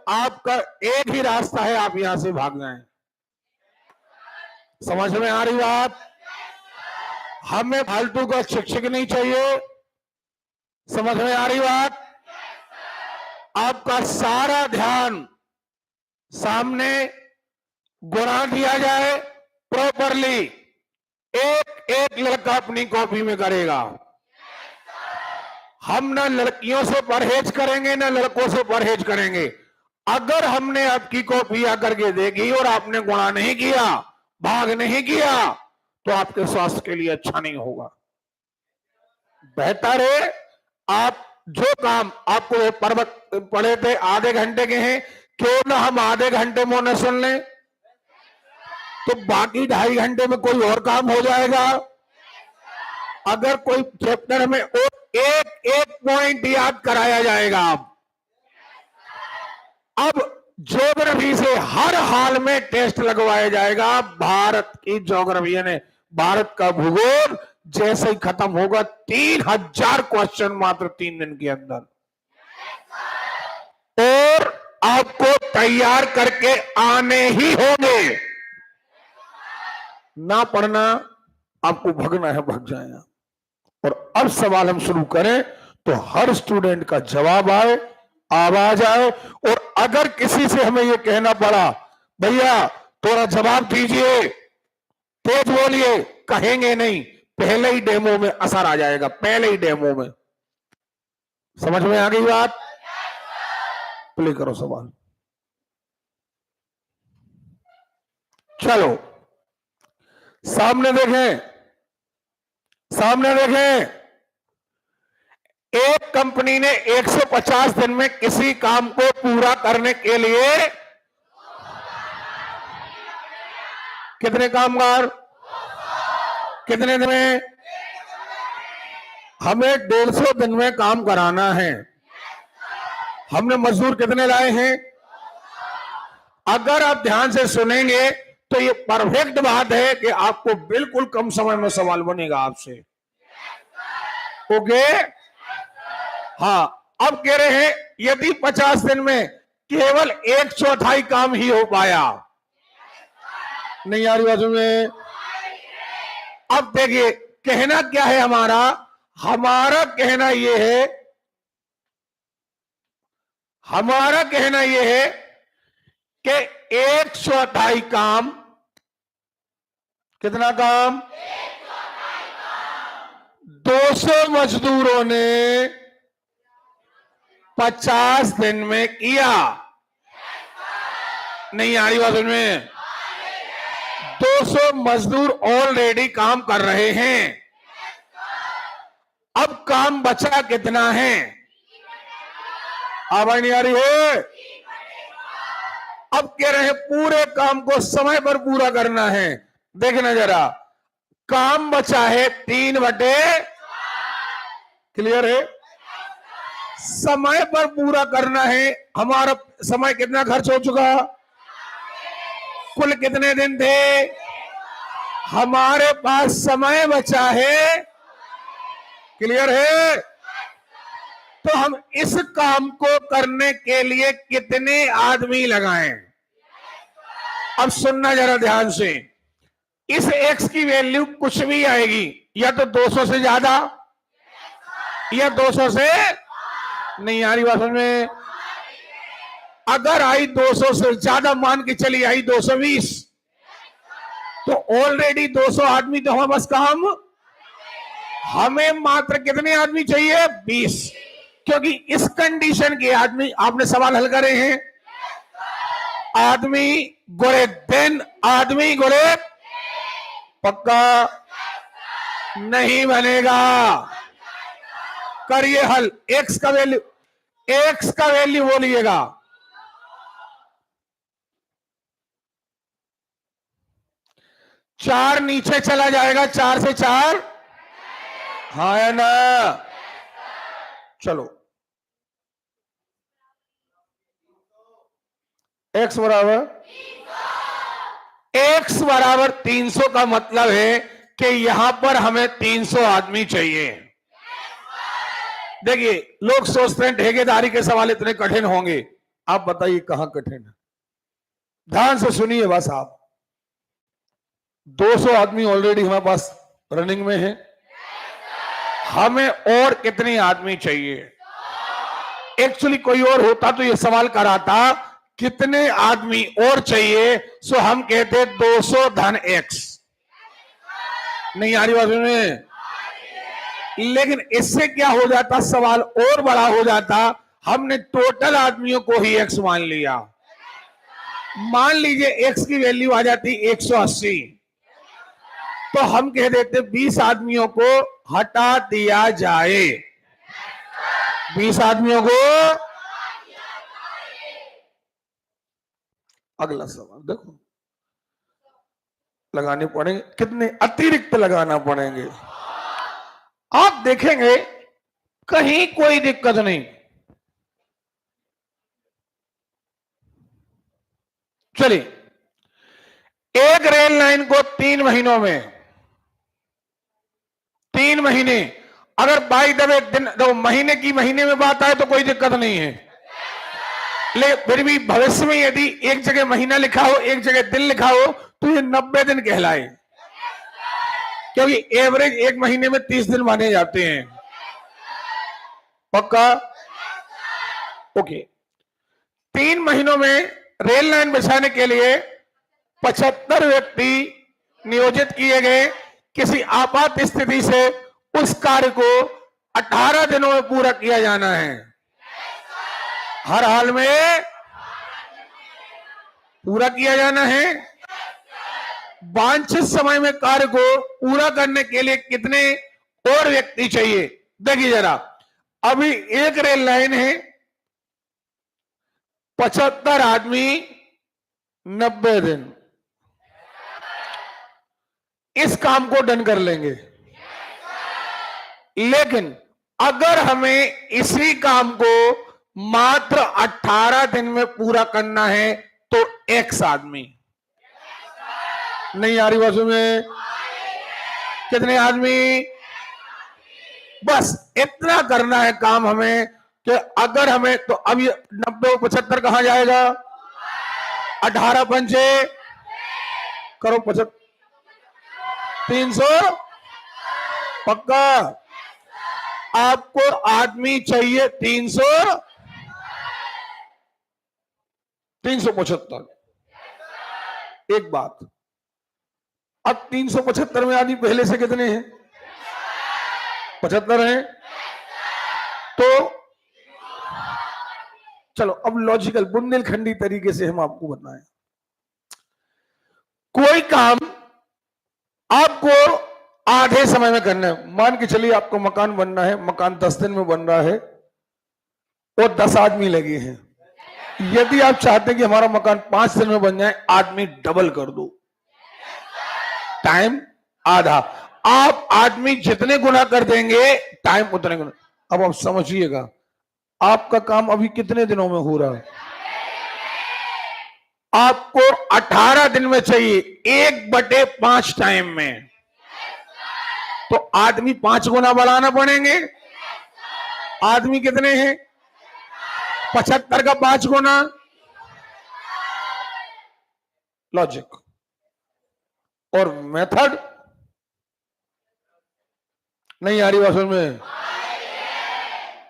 आपका एक ही रास्ता है, आप यहां से भाग जाएं। समझ में आ रही बात? हमें फालतू का शिक्षक नहीं चाहिए। समझ में आ रही बात? आपका सारा ध्यान सामने गुणा दिया जाए प्रॉपरली। एक एक लड़का अपनी कॉपी में करेगा। हम ना लड़कियों से परहेज करेंगे ना लड़कों से परहेज करेंगे। अगर हमने आपकी कॉपी आकर के देखी और आपने गुणा नहीं किया, भाग नहीं किया, तो आपके स्वास्थ्य के लिए अच्छा नहीं होगा। बेहतर है आप जो काम आपको पढ़े थे आधे घंटे के हैं, क्यों ना हम आधे घंटे में न सुन लें, तो बाकी 2.5 घंटे में कोई और काम हो जाएगा। अगर कोई चैप्टर में एक एक पॉइंट याद कराया जाएगा। अब ज्योग्राफी से हर हाल में टेस्ट लगवाया जाएगा। भारत की ज्योग्राफी यानी भारत का भूगोल जैसे ही खत्म होगा 3000 क्वेश्चन मात्र 3 दिन के अंदर, और आपको तैयार करके आने ही होंगे। ना पढ़ना, आपको भगना है, भग जाएगा। और अब सवाल हम शुरू करें तो हर स्टूडेंट का जवाब आए, आवाज आए। और अगर किसी से हमें यह कहना पड़ा भैया थोड़ा जवाब दीजिए, तेज बोलिए, कहेंगे नहीं, पहले ही डेमो में असर आ जाएगा। पहले ही डेमो में। समझ में आ गई बात? प्ले करो सवाल। चलो सामने देखें, सामने देखें। एक कंपनी ने 150 दिन में किसी काम को पूरा करने के लिए कितने कामगार, कितने दिन में? हमें 150 दिन में काम कराना है। हमने मजदूर कितने लाए हैं? अगर आप ध्यान से सुनेंगे तो ये परफेक्ट बात है कि आपको बिल्कुल कम समय में सवाल बनेगा आपसे। ओके? हाँ, अब कह रहे हैं यदि 50 दिन में केवल 1/4 काम ही हो पाया। नहीं आ रही बात में? अब देखिए कहना क्या है हमारा? हमारा कहना यह है, हमारा कहना यह है कि 1/4 काम, कितना काम? 200 मजदूरों ने 50 दिन में किया। नहीं आ रही बात में? 200 मजदूर ऑलरेडी काम कर रहे हैं। अब काम बचा कितना है? आवाज नहीं आ रही है? अब कह रहे हैं पूरे काम को समय पर पूरा करना है। देखना जरा, काम बचा है 3/4। क्लियर है? समय पर पूरा करना है। हमारा समय कितना खर्च हो चुका? कुल कितने दिन थे? हमारे पास समय बचा है। क्लियर है? तो हम इस काम को करने के लिए कितने आदमी लगाएं? अब सुनना जरा ध्यान से। इस x की वैल्यू कुछ भी आएगी, या तो 200 से ज्यादा या 200 से, नहीं आ रही बात में? अगर आई 200 से ज्यादा, मान के चली आई 220, तो ऑलरेडी 200 आदमी तो हमारे पास काम। हमें मात्र कितने आदमी चाहिए? 20। क्योंकि इस कंडीशन के आदमी, आपने सवाल हल करे हैं, आदमी गुणे दिन, आदमी गुणे, पक्का नहीं बनेगा। करिए हल। एक्स का वैल्यू बोलिएगा। चार नीचे चला जाएगा, 4 से 4, हाँ या ना? चलो x बराबर 300 का मतलब है कि यहां पर हमें 300 आदमी चाहिए। देखिए लोग सोचते हैं ठेकेदारी के सवाल इतने कठिन होंगे, आप बताइए कहां कठिन है? ध्यान से सुनिए बस आप। 200 आदमी ऑलरेडी हमारे पास रनिंग में है। हमें और कितने आदमी चाहिए? एक्चुअली कोई और होता तो ये सवाल कराता कितने आदमी और चाहिए, सो हम कहते 200 धन x। नहीं आ रही बात में? लेकिन इससे क्या हो जाता, सवाल और बड़ा हो जाता। हमने टोटल आदमियों को ही x मान लिया। मान लीजिए x की वैल्यू आ जाती 180, तो हम कह देते 20 आदमियों को हटा दिया जाए। 20 आदमियों को। अगला सवाल देखो, लगाने पड़ेंगे कितने, अतिरिक्त लगाना पड़ेंगे। आप देखेंगे कहीं कोई दिक्कत नहीं। चलिए, एक रेल लाइन को 3 महीनों में, 3 महीने, अगर बाई द वे दिन तो महीने की महीने में बात आए तो कोई दिक्कत नहीं है। लेकिन फिर भी भविष्य में यदि एक जगह महीना लिखा हो, एक जगह दिन लिखा हो, तो ये 90 दिन कहलाए, क्योंकि एवरेज एक महीने में 30 दिन माने जाते हैं। पक्का? ओके। 3 महीनों में रेल लाइन बिछाने के लिए 75 व्यक्ति नियोजित किए गए। किसी आपात स्थिति से उस कार्य को 18 दिनों में पूरा किया जाना है। हर हाल में पूरा किया जाना है। वांछित समय में कार्य को पूरा करने के लिए कितने और व्यक्ति चाहिए? देखिए जरा, अभी एक रेल लाइन है, 75 आदमी, 90 दिन, इस काम को डन कर लेंगे। लेकिन अगर हमें इसी काम को मात्र 18 दिन में पूरा करना है तो x आदमी। नहीं आ रही बाजू में? कितने आदमी? बस इतना करना है काम हमें कि अगर हमें, तो अब ये 90 75 कहां जाएगा? 18 पंचे करो 75, 300। पक्का? आपको आदमी चाहिए 375। एक बात, अब 375 में आदमी पहले से कितने हैं? 75 हैं। तो चलो अब लॉजिकल बुंदेलखंडी तरीके से हम आपको बताएं। कोई काम आपको आधे समय में करना है। मान के चलिए आपको मकान बनना है, मकान 10 दिन में बन रहा है और 10 आदमी लगे हैं। यदि आप चाहते हैं कि हमारा मकान 5 दिन में बन जाए, आदमी डबल कर दो, टाइम आधा। आप आदमी जितने गुना कर देंगे, टाइम उतने गुना। अब आप समझिएगा, आपका काम अभी कितने दिनों में हो रहा है? आपको 18 दिन में चाहिए, 1/5 टाइम में, तो आदमी 5 गुना बढ़ाना पड़ेंगे। आदमी कितने हैं? 75 का 5 गुना। लॉजिक और मेथड नहीं आ रही बात में?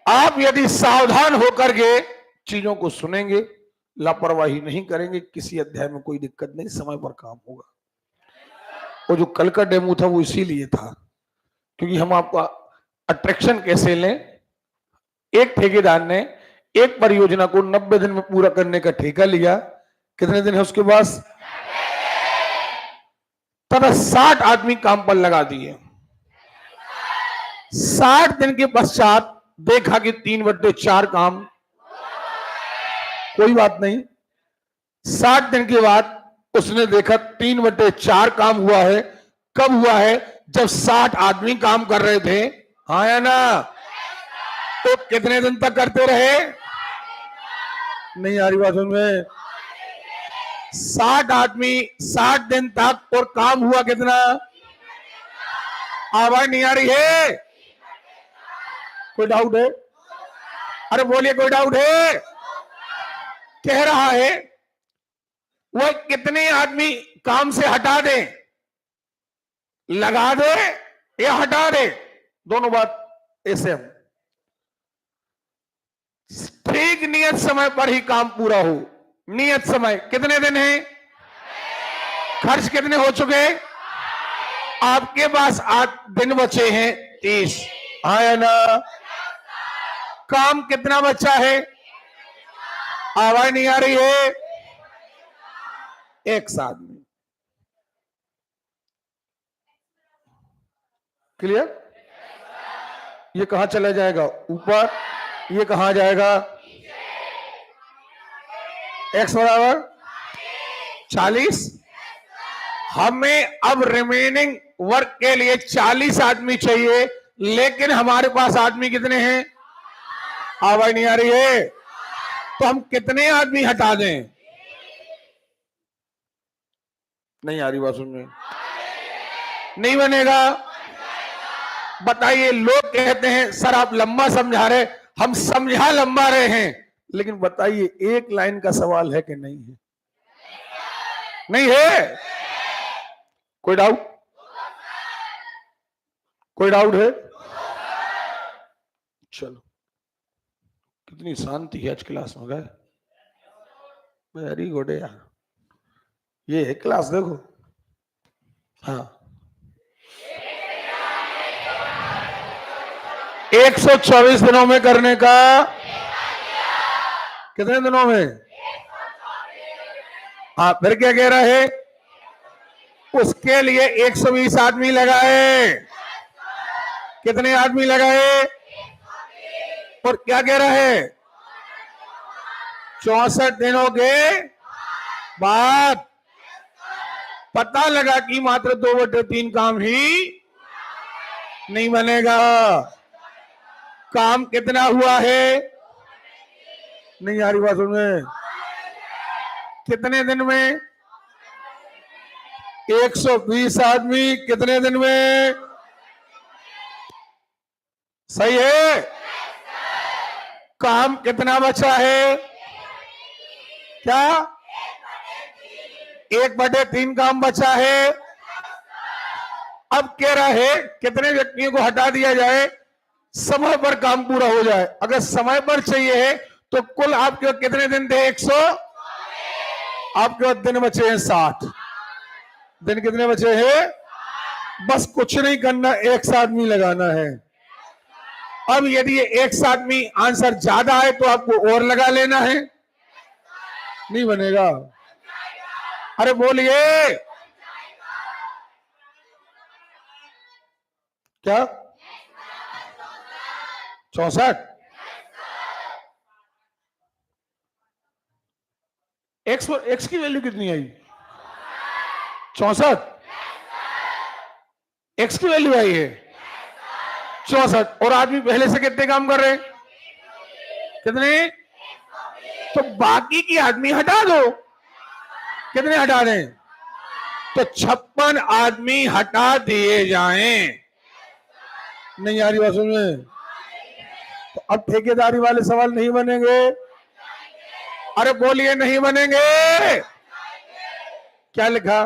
आप यदि सावधान होकर के चीजों को सुनेंगे, लापरवाही नहीं करेंगे, किसी अध्याय में कोई दिक्कत नहीं, समय पर काम होगा। और जो कल का डेमो था वो इसीलिए था क्योंकि हम आपका अट्रैक्शन कैसे लें। एक ठेकेदार ने एक परियोजना को 90 दिन में पूरा करने का ठेका लिया। कितने दिन है उसके पास? तथा 60 आदमी काम पर लगा दिए। 60 दिन के पश्चात देखा कि 3/4 काम, कोई बात नहीं। 60 दिन के बाद उसने देखा 3/4 काम हुआ है। कब हुआ है? जब 60 आदमी काम कर रहे थे। हाँ या ना? तो कितने दिन तक करते रहे? नहीं आ रही बात में? 60 आदमी 60 दिन तक, और काम हुआ कितना? आवाज नहीं आ रही है? कोई डाउट है? अरे बोलिए, कोई डाउट है? कह रहा है वह कितने आदमी काम से हटा दे, लगा दे या हटा दे, दोनों बात ऐसे हम ठीक नियत समय पर ही काम पूरा हो। नियत समय कितने दिन है, खर्च कितने हो चुके, आपके पास 8 दिन बचे हैं, 30 आया ना। काम कितना बचा है, आवाज नहीं आ रही है, 1 साथ में। क्लियर? ये कहां चला जाएगा, ऊपर, ये कहां जाएगा, x बराबर 40। हमें अब रिमेनिंग वर्क के लिए 40 आदमी चाहिए, लेकिन हमारे पास आदमी कितने हैं, आवाज नहीं आ रही है, तो हम कितने आदमी हटा दें, नहीं आ रही बात सुन में, नहीं बनेगा। बताइए, लोग कहते हैं सर आप लंबा समझा रहे, हम समझा लंबा रहे हैं, लेकिन बताइए एक लाइन का सवाल है कि नहीं है, नहीं है, कोई डाउट, कोई डाउट है, चलो कितनी शांति है आज क्लास में, गए वेरी गुड यार, ये है क्लास, देखो हाँ 124 दिनों में करने का, कितने दिनों में, हाँ फिर क्या कह रहा है, उसके लिए 120 आदमी लगाए, कितने आदमी लगाए, और क्या कह रहा है, 64 दिनों के बाद पता लगा कि मात्र 2/3 काम ही नहीं बनेगा। काम कितना हुआ है, नहीं आ रही बात में, कितने दिन में, 120 आदमी कितने दिन में, सही है। काम कितना बचा है, क्या 1/3 काम बचा है। अब कह रहा है कितने व्यक्तियों को हटा दिया जाए, समय पर काम पूरा हो जाए। अगर समय पर चाहिए है तो कुल आपके पास कितने दिन थे, 100, आपके पास दिन बचे हैं 60 दिन, कितने बचे हैं, बस कुछ नहीं करना, 1 आदमी लगाना है। अब यदि ये 1 आदमी आंसर ज्यादा है तो आपको और लगा लेना है, नहीं बनेगा, अरे बोलिए क्या, 64, एक्स की वैल्यू कितनी आई, 64, एक्स की वैल्यू आई है 64, और आदमी पहले से कितने काम कर रहे हैं, कितने, तो बाकी की आदमी हटा दो, कितने हटा दें, तो 56 आदमी हटा दिए जाएं, नहीं आ रही बात में, तो अब ठेकेदारी वाले सवाल नहीं बनेंगे, अरे बोलिए नहीं बनेंगे। क्या लिखा,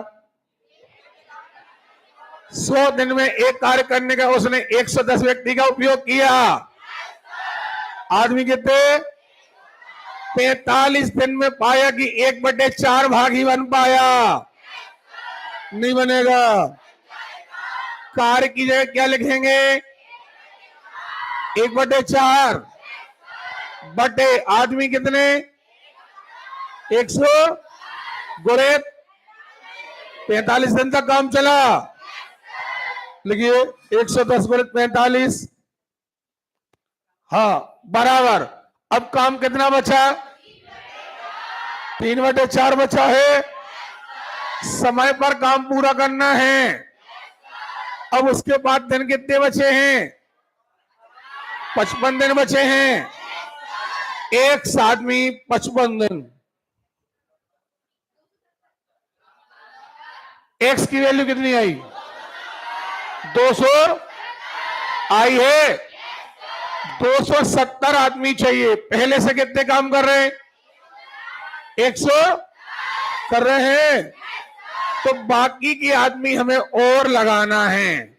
100 दिन में एक कार्य करने का उसने 110 व्यक्ति का उपयोग किया, आदमी कितने, 45 दिन में पाया कि 1/4 भाग ही बन पाया, नहीं बनेगा। कार्य की जगह क्या लिखेंगे, 1/4 बटे आदमी कितने, 100 गुणे 45 दिन तक काम चला, लिखिए 110 गुणे 45, हाँ बराबर। अब काम कितना बचा, 3/4 बचा है, समय पर काम पूरा करना है। अब उसके बाद दिन कितने बचे हैं, 55 दिन बचे हैं, 1 आदमी 55 दिन, एक्स की वैल्यू कितनी आई, 200 आई है, 270 आदमी चाहिए, पहले से कितने काम कर रहे हैं, 100 कर रहे हैं, तो बाकी की आदमी हमें और लगाना है।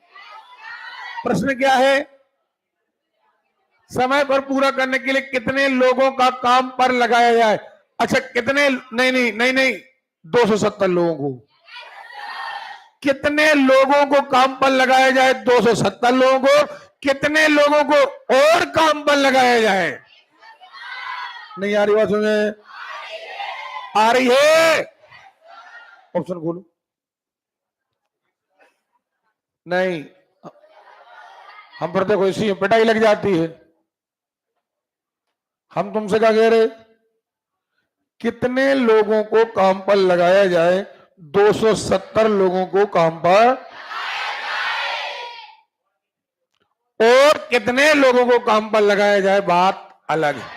प्रश्न क्या है? समय पर पूरा करने के लिए कितने लोगों का काम पर लगाया जाए? अच्छा, कितने? नहीं, 270 लोगों को। कितने लोगों को काम पर लगाया जाए? 270 लोगों को। कितने लोगों को और काम पर लगाया जाए? नहीं आ रही बात सुनिए? आ रही है? ऑप्शन खोलो। नहीं, हम पर देखो इसी पिटाई लग जाती है। हम तुमसे क्या कह रहे? कितने लोगों को काम पर लगाया जाए? 270 लोगों को काम पर, और कितने लोगों को काम पर लगाया जाए, बात अलग है।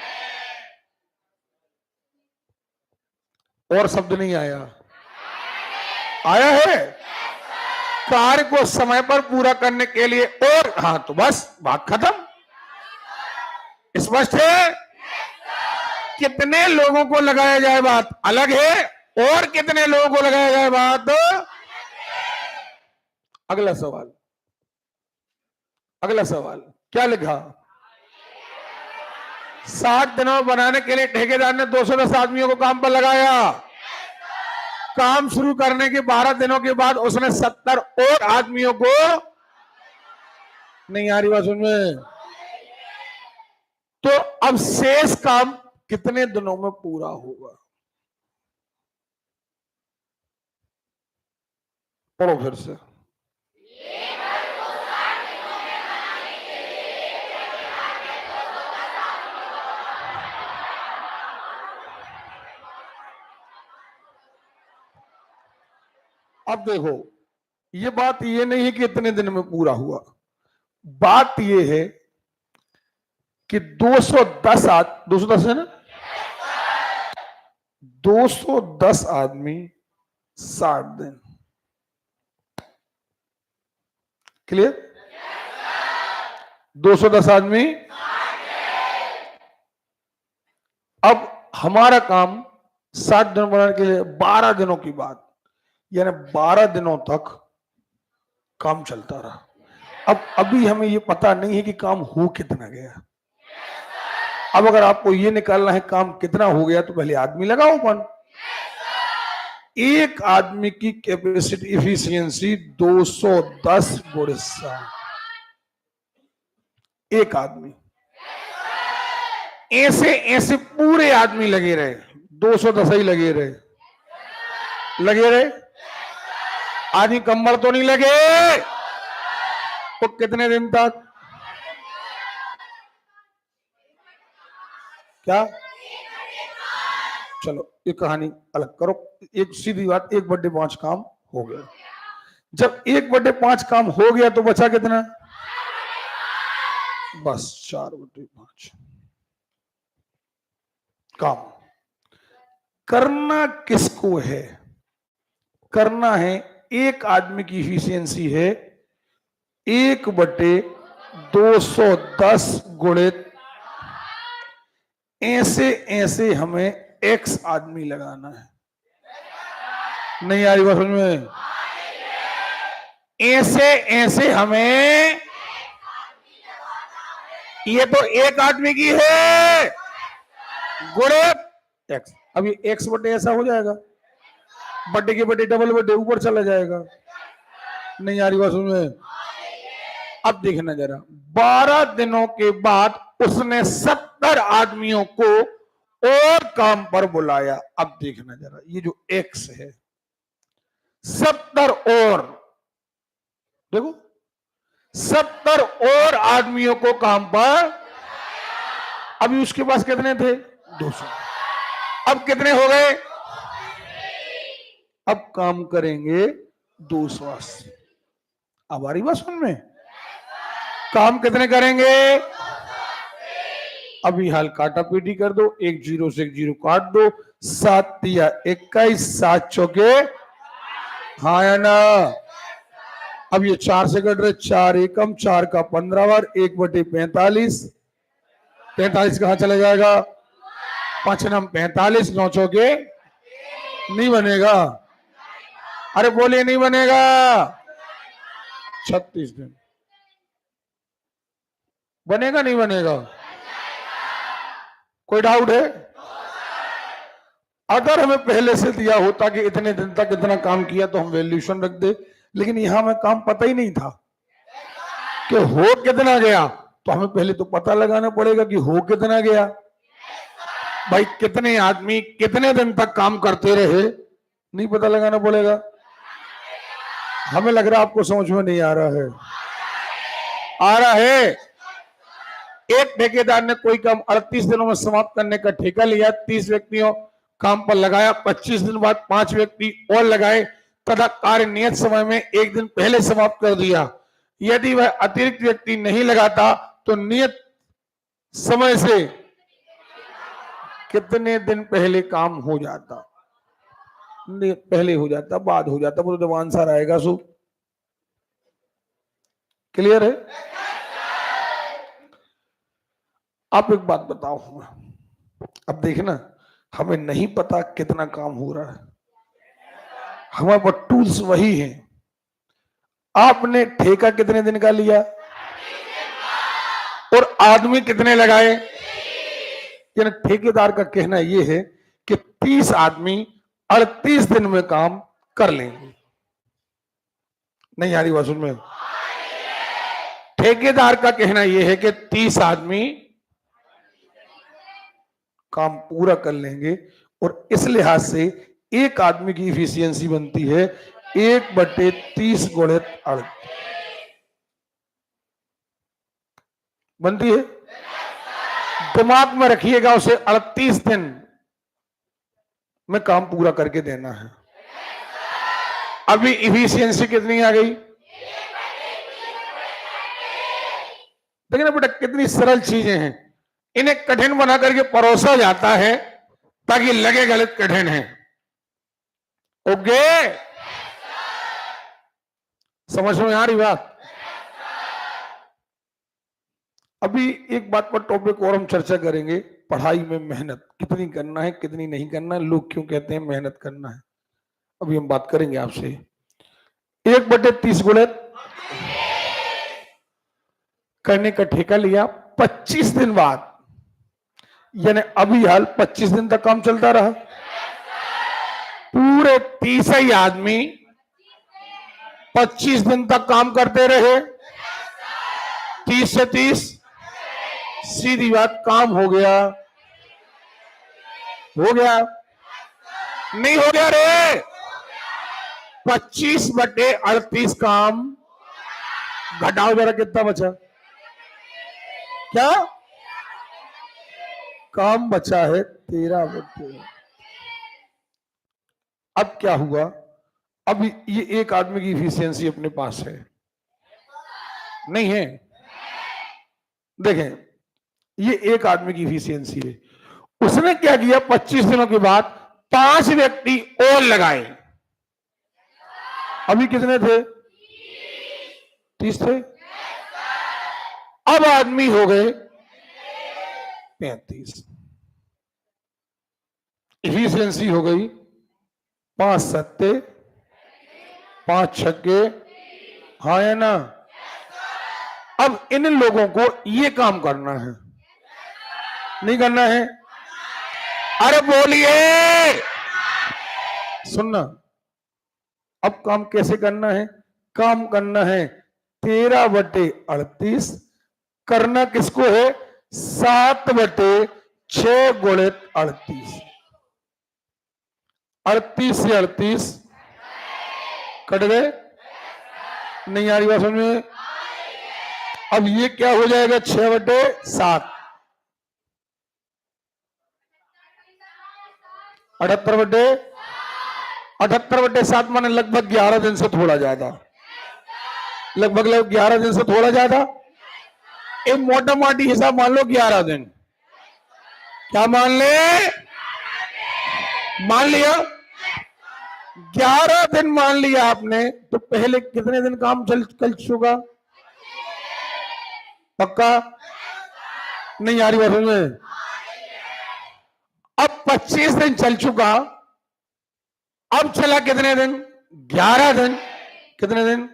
और शब्द नहीं आया? आया है? कार्य को समय पर पूरा करने के लिए और, हाँ तो बस बात खत्म। स्पष्ट है? कितने लोगों को लगाया जाए बात अलग है, और कितने लोगों को लगाया जाए बात। अगला सवाल, अगला सवाल क्या लिखा? 60 दिनों बनाने के लिए ठेकेदार ने 210 आदमियों को काम पर लगाया। काम शुरू करने के 12 दिनों के बाद उसने 70 और आदमियों को, नहीं आ रही बात सुन। तो अब शेष काम कितने दिनों में पूरा होगा? पढ़ो फिर से। अब देखो, ये बात ये नहीं है कि इतने दिन में पूरा हुआ, बात ये है कि 210 है ना, 210 आदमी 60 दिन। क्लियर? 210 आदमी। अब हमारा काम 60 दिन बनाने के लिए 12 दिनों की बात, यानी 12 दिनों तक काम चलता रहा। अब अभी हमें ये पता नहीं है कि काम हो कितना गया। अब अगर आपको ये निकालना है काम कितना हो गया, तो पहले आदमी लगाओ अपन। एक आदमी की कैपेसिटी इफिशियंसी 210 गुणे 60। एक आदमी, ऐसे ऐसे पूरे आदमी लगे रहे, 210 ही लगे रहे, आदमी कंबर तो नहीं लगे, तो कितने दिन तक? क्या? चलो ये कहानी अलग करो। एक सीधी बात, 1/5 काम हो गया। जब 1/5 काम हो गया तो बचा कितना? बस 4/5 काम। करना किसको है? करना है, एक आदमी की इफिशियंसी है 1/210 गुणित, ऐसे ऐसे हमें x आदमी लगाना है। नहीं आ रही बात समझ में? ऐसे ऐसे हमें, ये तो एक आदमी की है, गुणित x। अब ये x बटे ऐसा हो जाएगा, बटे के बटे डबल बटे ऊपर चला जाएगा। नहीं आ रही बात समझ में? अब देखना जरा, 12 दिनों के बाद उसने 70 आदमियों को और काम पर बुलाया। अब देखना जरा, ये जो x है, 70 और, देखो 70 और आदमियों को काम पर। अभी उसके पास कितने थे? 200। अब कितने हो गए? अब काम करेंगे 280। अब आ रही बात समझ में? काम कितने करेंगे? अभी हाल काटा पीटी कर दो, 1 0 से 1 0 काट दो, 7 तिया 21, 7 चौके, हाँ या ना? अब ये 4 से कट रहे, 4 एकम, 4 का 15 बार, 1/45। 45 कहां चला जाएगा? 5 9 45, 9 चौके नहीं बनेगा। अरे बोलिए नहीं बनेगा। 36 दिन बनेगा नहीं बनेगा? कोई डाउट है? अगर हमें पहले से दिया होता कि इतने दिन तक इतना काम किया तो हम वैल्यूएशन रख दे, लेकिन यहां हमें काम पता ही नहीं था कि हो कितना गया, तो हमें पहले तो पता लगाना पड़ेगा कि हो कितना गया। भाई कितने आदमी कितने दिन तक काम करते रहे, नहीं पता लगाना पड़ेगा। हमें लग रहा है आपको समझ में नहीं आ रहा है। आ रहा है। एक ठेकेदार ने कोई काम 38 दिनों में समाप्त करने का ठेका लिया, 30 व्यक्तियों काम पर लगाया, 25 दिन बाद 5 व्यक्ति और लगाए तथा कार्य नियत समय में 1 दिन पहले समाप्त कर दिया। यदि वह अतिरिक्त व्यक्ति नहीं लगाता तो नियत समय से कितने दिन पहले काम हो जाता? पहले हो जाता, बाद हो जाता, वो तो आंसर आएगा। सो क्लियर है? आप एक बात बताओ, अब देखना, हमें नहीं पता कितना काम हो रहा है, हमारे पास टूल्स वही हैं। आपने ठेका कितने दिन का लिया और आदमी कितने लगाए? यानी ठेकेदार का कहना यह है कि 30 आदमी 38 दिन में काम कर लेंगे। नहीं आ रही बात में? ठेकेदार का कहना यह है कि 30 आदमी काम पूरा कर लेंगे, और इस लिहाज से एक आदमी की इफिशियंसी बनती है 1/30 गुणित 38 बनती है। दिमाग में रखिएगा, उसे 38 दिन में काम पूरा करके देना है। अभी इफिशियंसी कितनी आ गई? देखिए ना बेटा, कितनी सरल चीजें हैं, इन्हें कठिन बना करके परोसा जाता है ताकि लगे गलत कठिन है। ओके, समझ में आ रही बात? अभी एक बात पर टॉपिक और हम चर्चा करेंगे, पढ़ाई में मेहनत कितनी करना है कितनी नहीं करना है, लोग क्यों कहते हैं मेहनत करना है, अभी हम बात करेंगे आपसे। 1/30 गुणित करने का ठेका लिया, 25 दिन बाद, यानी अभी हाल 25 दिन तक काम चलता रहा। पूरे 30 ही आदमी 25 दिन तक काम करते रहे। 30 से 30, सीधी बात, काम हो गया। हो गया नहीं हो गया रे? 25/38 काम घटाओ जरा, कितना बचा? क्या काम बचा है? 13/। अब क्या हुआ? अब ये एक आदमी की इफिशियंसी अपने पास है नहीं है? देखें, ये एक आदमी की इफिशियंसी है। उसने क्या किया, 25 दिनों के बाद 5 व्यक्ति और लगाए। अभी कितने थे? 30 थे। अब आदमी हो गए 35। इफिशियंसी हो गई 5 सत्ते 5 छक्के, हाँ या ना? अब इन लोगों को ये काम करना है नहीं करना है? अरे बोलिए, सुनना। अब काम कैसे करना है? काम करना है 13/38, करना किसको है? 7/6 गुणित 38। 38 से 38 कट गए, नहीं आ रही बात समझ में? अब ये क्या हो जाएगा? 6/7, 78/7 माने लगभग 11 दिन से थोड़ा ज्यादा, लगभग 11 दिन से थोड़ा ज्यादा। एक मोटा मोटी हिसाब मान लो 11 दिन। क्या मान ले? मान लिया 11 दिन मान लिया आपने, तो पहले कितने दिन काम चल चुका? पक्का? नहीं आ रही बात में? अब 25 दिन चल चुका, अब चला कितने दिन? 11 दिन। कितने दिन?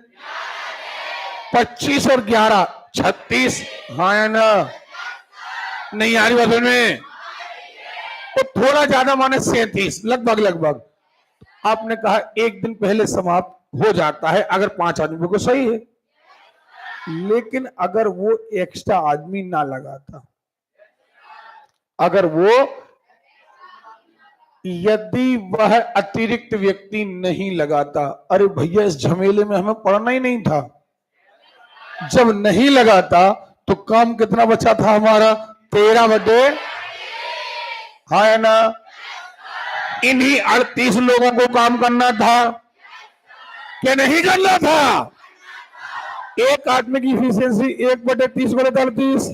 25 और 11 36। हाँ या ना? नहीं आ रही बात में? तो थोड़ा ज्यादा माने 37, लगभग लगभग। आपने कहा एक दिन पहले समाप्त हो जाता है अगर 5 आदमी को, सही है। लेकिन अगर वो एक्स्ट्रा आदमी ना लगाता, अगर वो, यदि वह अतिरिक्त व्यक्ति नहीं लगाता, अरे भैया इस झमेले में हमें पढ़ना ही नहीं था। जब नहीं लगाता तो काम कितना बचा था हमारा? 13 बटे, हाँ है ना? इन्हीं 38 लोगों को काम करना था क्या नहीं करना था? एक आदमी की इफिशियंसी 1/30 बटे 38,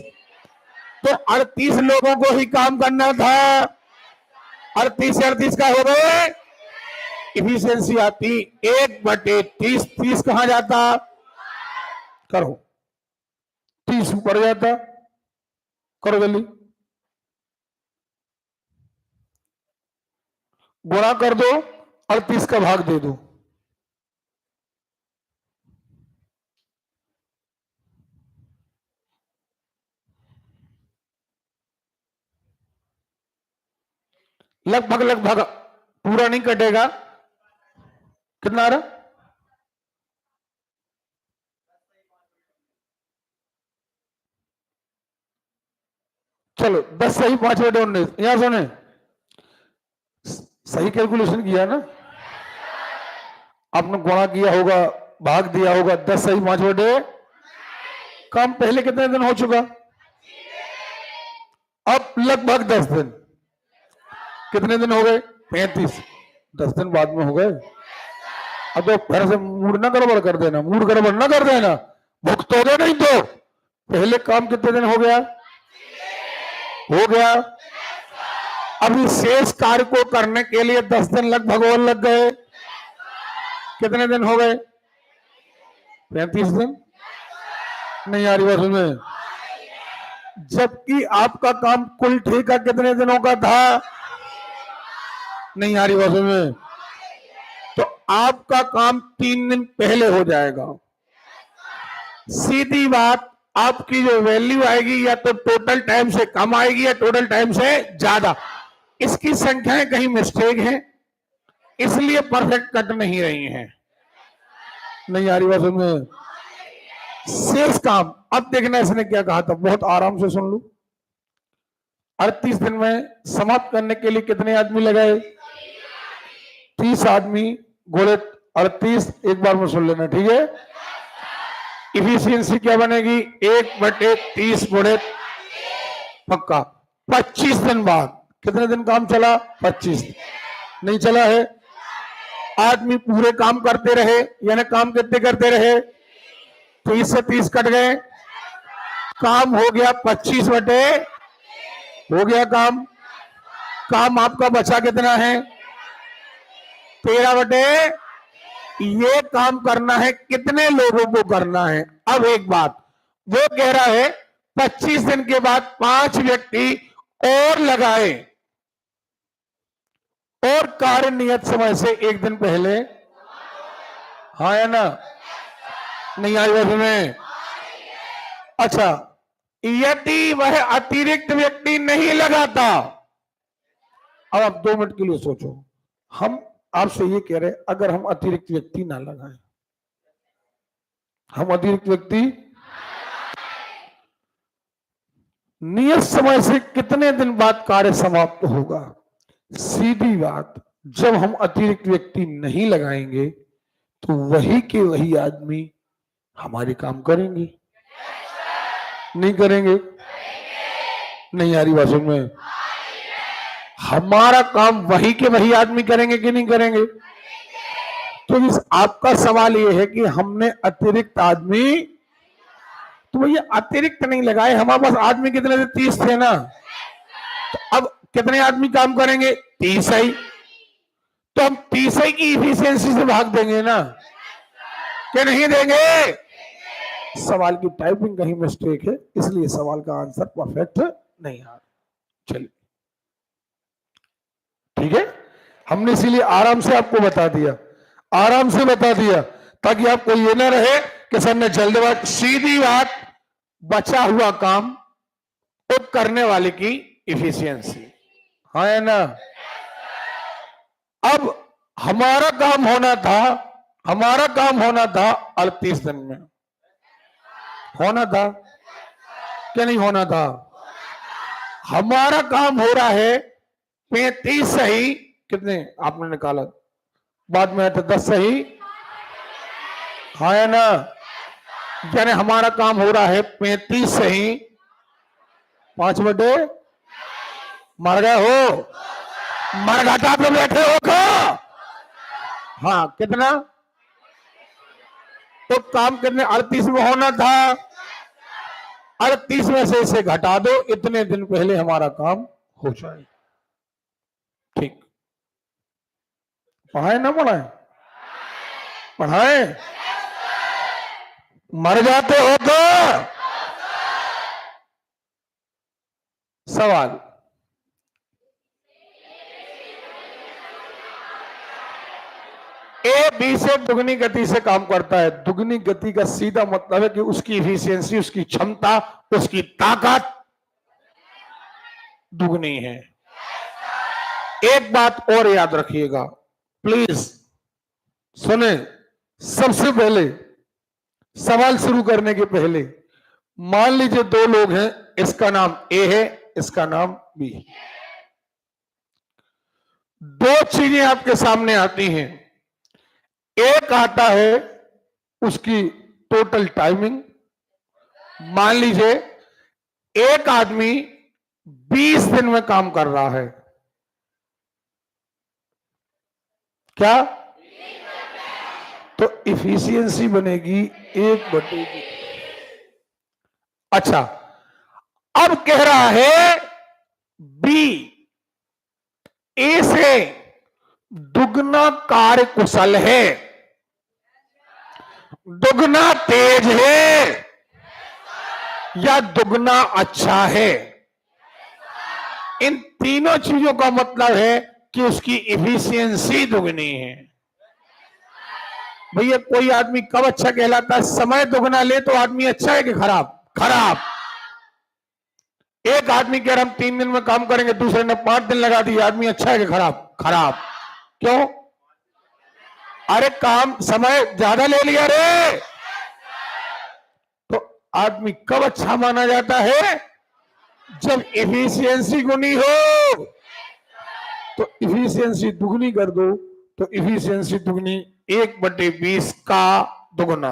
तो 38 लोगों को ही काम करना था। 38 से 38 का हो गए, इफिशियंसी आती 1/30। 30 कहां जाता? करो, 30 ऊपर जाता। करो जल्दी, गुणा कर दो, 38 का भाग दे दो। लगभग लगभग पूरा नहीं कटेगा। कितना आ रहा? चलो 10 सही 5/19। यहां सुने, सही कैलकुलेशन किया ना आपने? गुणा किया होगा, भाग दिया होगा। 10 सही 5/। काम पहले कितने दिन हो चुका? अब लगभग 10 दिन। कितने दिन हो गए? 35। 10 दिन बाद में हो गए। अब तो फिर से मूड ना गड़बड़ कर देना, मूड गड़बड़ ना कर देना, भुगतोगे नहीं तो। पहले काम कितने दिन हो गया? हो गया। अभी शेष कार्य को करने के लिए 10 दिन लगभग और लग गए। कितने दिन हो गए? 35 दिन। नहीं आ रही बात में? जबकि आपका काम कुल ठेका कितने दिनों का था? नहीं आ रही बात में? तो आपका काम 3 दिन पहले हो जाएगा। सीधी बात, आपकी जो वैल्यू आएगी या तो टोटल टाइम से कम आएगी या टोटल टाइम से ज्यादा। इसकी संख्याएं कहीं मिस्टेक है, इसलिए परफेक्ट कट नहीं रही हैं। नहीं आ रही बात में? शेष काम, अब देखना इसने क्या कहा था, बहुत आराम से सुन लो। 38 दिन में समाप्त करने के लिए कितने आदमी लगाए? 30 आदमी गोले 38। एक बार में सुन लेना, ठीक है? इफिशियंसी क्या बनेगी? 1/30 गुणे, पक्का। 25 दिन बाद कितने दिन काम चला? 25। नहीं चला है? आदमी पूरे काम करते रहे, यानी काम कितने करते रहे? 30 से 30 कट गए, काम हो गया 25 बटे, हो गया काम। काम आपका बचा कितना है? 13 बटे। ये काम करना है कितने लोगों को करना है? अब एक बात, वो कह रहा है 25 दिन के बाद 5 व्यक्ति और लगाए और कार्य नियत समय से 1 दिन पहले। हाँ या ना? नहीं आई बात में? अच्छा, यदि वह अतिरिक्त व्यक्ति नहीं लगाता, अब आप 2 मिनट के लिए सोचो। हम आपसे ये कह रहे हैं अगर हम अतिरिक्त व्यक्ति ना लगाएं, हम अतिरिक्त व्यक्ति नियत समय से कितने दिन बाद कार्य समाप्त होगा? सीधी बात, जब हम अतिरिक्त व्यक्ति नहीं लगाएंगे तो वही के वही आदमी हमारे काम करेंगे, नहीं करेंगे? नहीं आ रही बात में? हमारा काम वही के वही आदमी करेंगे कि नहीं करेंगे? तो इस आपका सवाल यह है कि हमने अतिरिक्त आदमी, तो भैया अतिरिक्त नहीं लगाए, हमारे पास आदमी कितने थे? 30 थे ना। तो अब कितने आदमी काम करेंगे? 30 ही। तो हम 30 की इफिशियंसी से भाग देंगे ना, क्या नहीं देंगे? सवाल की टाइपिंग कहीं मिस्टेक है, इसलिए सवाल का आंसर परफेक्ट नहीं आ रहा। चलिए ठीक है, हमने इसीलिए आराम से आपको बता दिया, आराम से बता दिया, ताकि आपको ये ना रहे कि सर ने जल्दबाजी। सीधी बात, बचा हुआ काम तो करने वाले की इफिशियंसी, हाँ है ना। अब हमारा काम होना था, हमारा काम होना था 38 दिन में, होना था क्या नहीं होना था? हमारा काम हो रहा है 35 सही, कितने आपने निकाला बाद में, तो 10 सही, हाँ है ना। यानी हमारा काम हो रहा है 35 सही 5 बटे, मर गए हो, मर घाटा पे बैठे हो को, हाँ कितना, तो काम कितने 38 में होना था, 38 में से इसे घटा दो, इतने दिन पहले हमारा काम हो जाए। ठीक, पढ़ाए ना पढ़ाए? पढ़ाए? मर जाते हो तो सवाल, ए बी से दुगनी गति से काम करता है। दुगनी गति का सीधा मतलब है कि उसकी इफिशियंसी, उसकी क्षमता, उसकी ताकत दुगनी है। एक बात और याद रखिएगा प्लीज, सुने, सबसे पहले सवाल शुरू करने के पहले, मान लीजिए 2 लोग हैं, इसका नाम ए है, इसका नाम बी है। 2 चीजें आपके सामने आती हैं। एक आता है उसकी टोटल टाइमिंग, मान लीजिए एक आदमी 20 दिन में काम कर रहा है, क्या? तो इफिशियंसी बनेगी 1/20। अच्छा, अब कह रहा है बी ए से दुगना कार्य कुशल है, दुगना तेज है, या दुगना अच्छा है। इन तीनों चीजों का मतलब है कि उसकी इफिशियंसी दुगनी है। भैया कोई आदमी कब अच्छा कहलाता है? समय दुगना ले तो आदमी अच्छा है कि खराब? खराब। एक आदमी कह रहा हम 3 दिन में काम करेंगे, दूसरे ने 5 दिन लगा दिया, आदमी अच्छा है कि खराब? खराब। क्यों? अरे काम समय ज्यादा ले लिया रे। तो आदमी कब अच्छा माना जाता है? जब इफिशियंसी गुनी हो। तो इफिशियंसी दुगनी कर दो, तो इफिशियंसी दुगनी 1/20 का दुगना,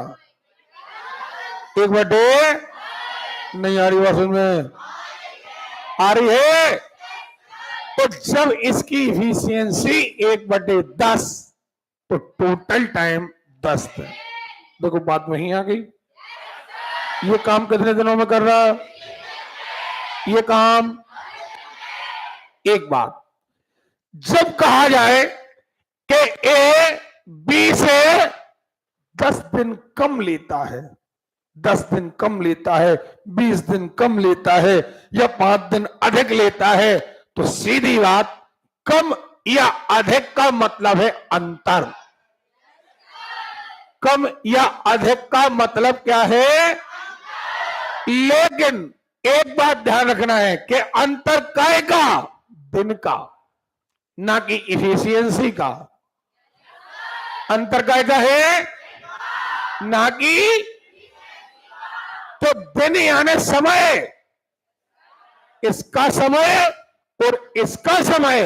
1/, नहीं आ रही बात समझ में? आ रही है? तो जब इसकी इफिशियंसी 1/10, तो टोटल टाइम 10 दिन। देखो बात वहीं आ गई। ये काम कितने दिनों में कर रहा है? ये काम। एक बात, जब कहा जाए कि ए बी से 10 दिन कम लेता है, 10 दिन कम लेता है, 20 दिन कम लेता है, या 5 दिन अधिक लेता है, तो सीधी बात, कम या अधिक का मतलब है अंतर। कम या अधिक का मतलब क्या है? लेकिन एक बात ध्यान रखना है कि अंतर काय का? दिन का, ना कि इफिशियंसी का। अंतर काय का है? ना कि, तो दिन यानी समय, इसका समय और इसका समय,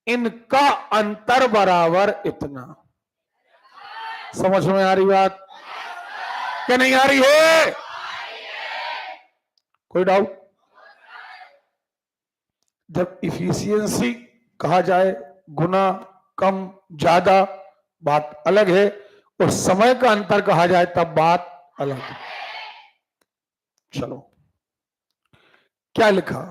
इनका अंतर बराबर इतना। समझ में आ रही बात क्या नहीं आ रही है? कोई डाउट? जब इफिशियंसी कहा जाए गुना, कम, ज्यादा, बात अलग है, और समय का अंतर कहा जाए तब बात अलग है। चलो, क्या लिखा?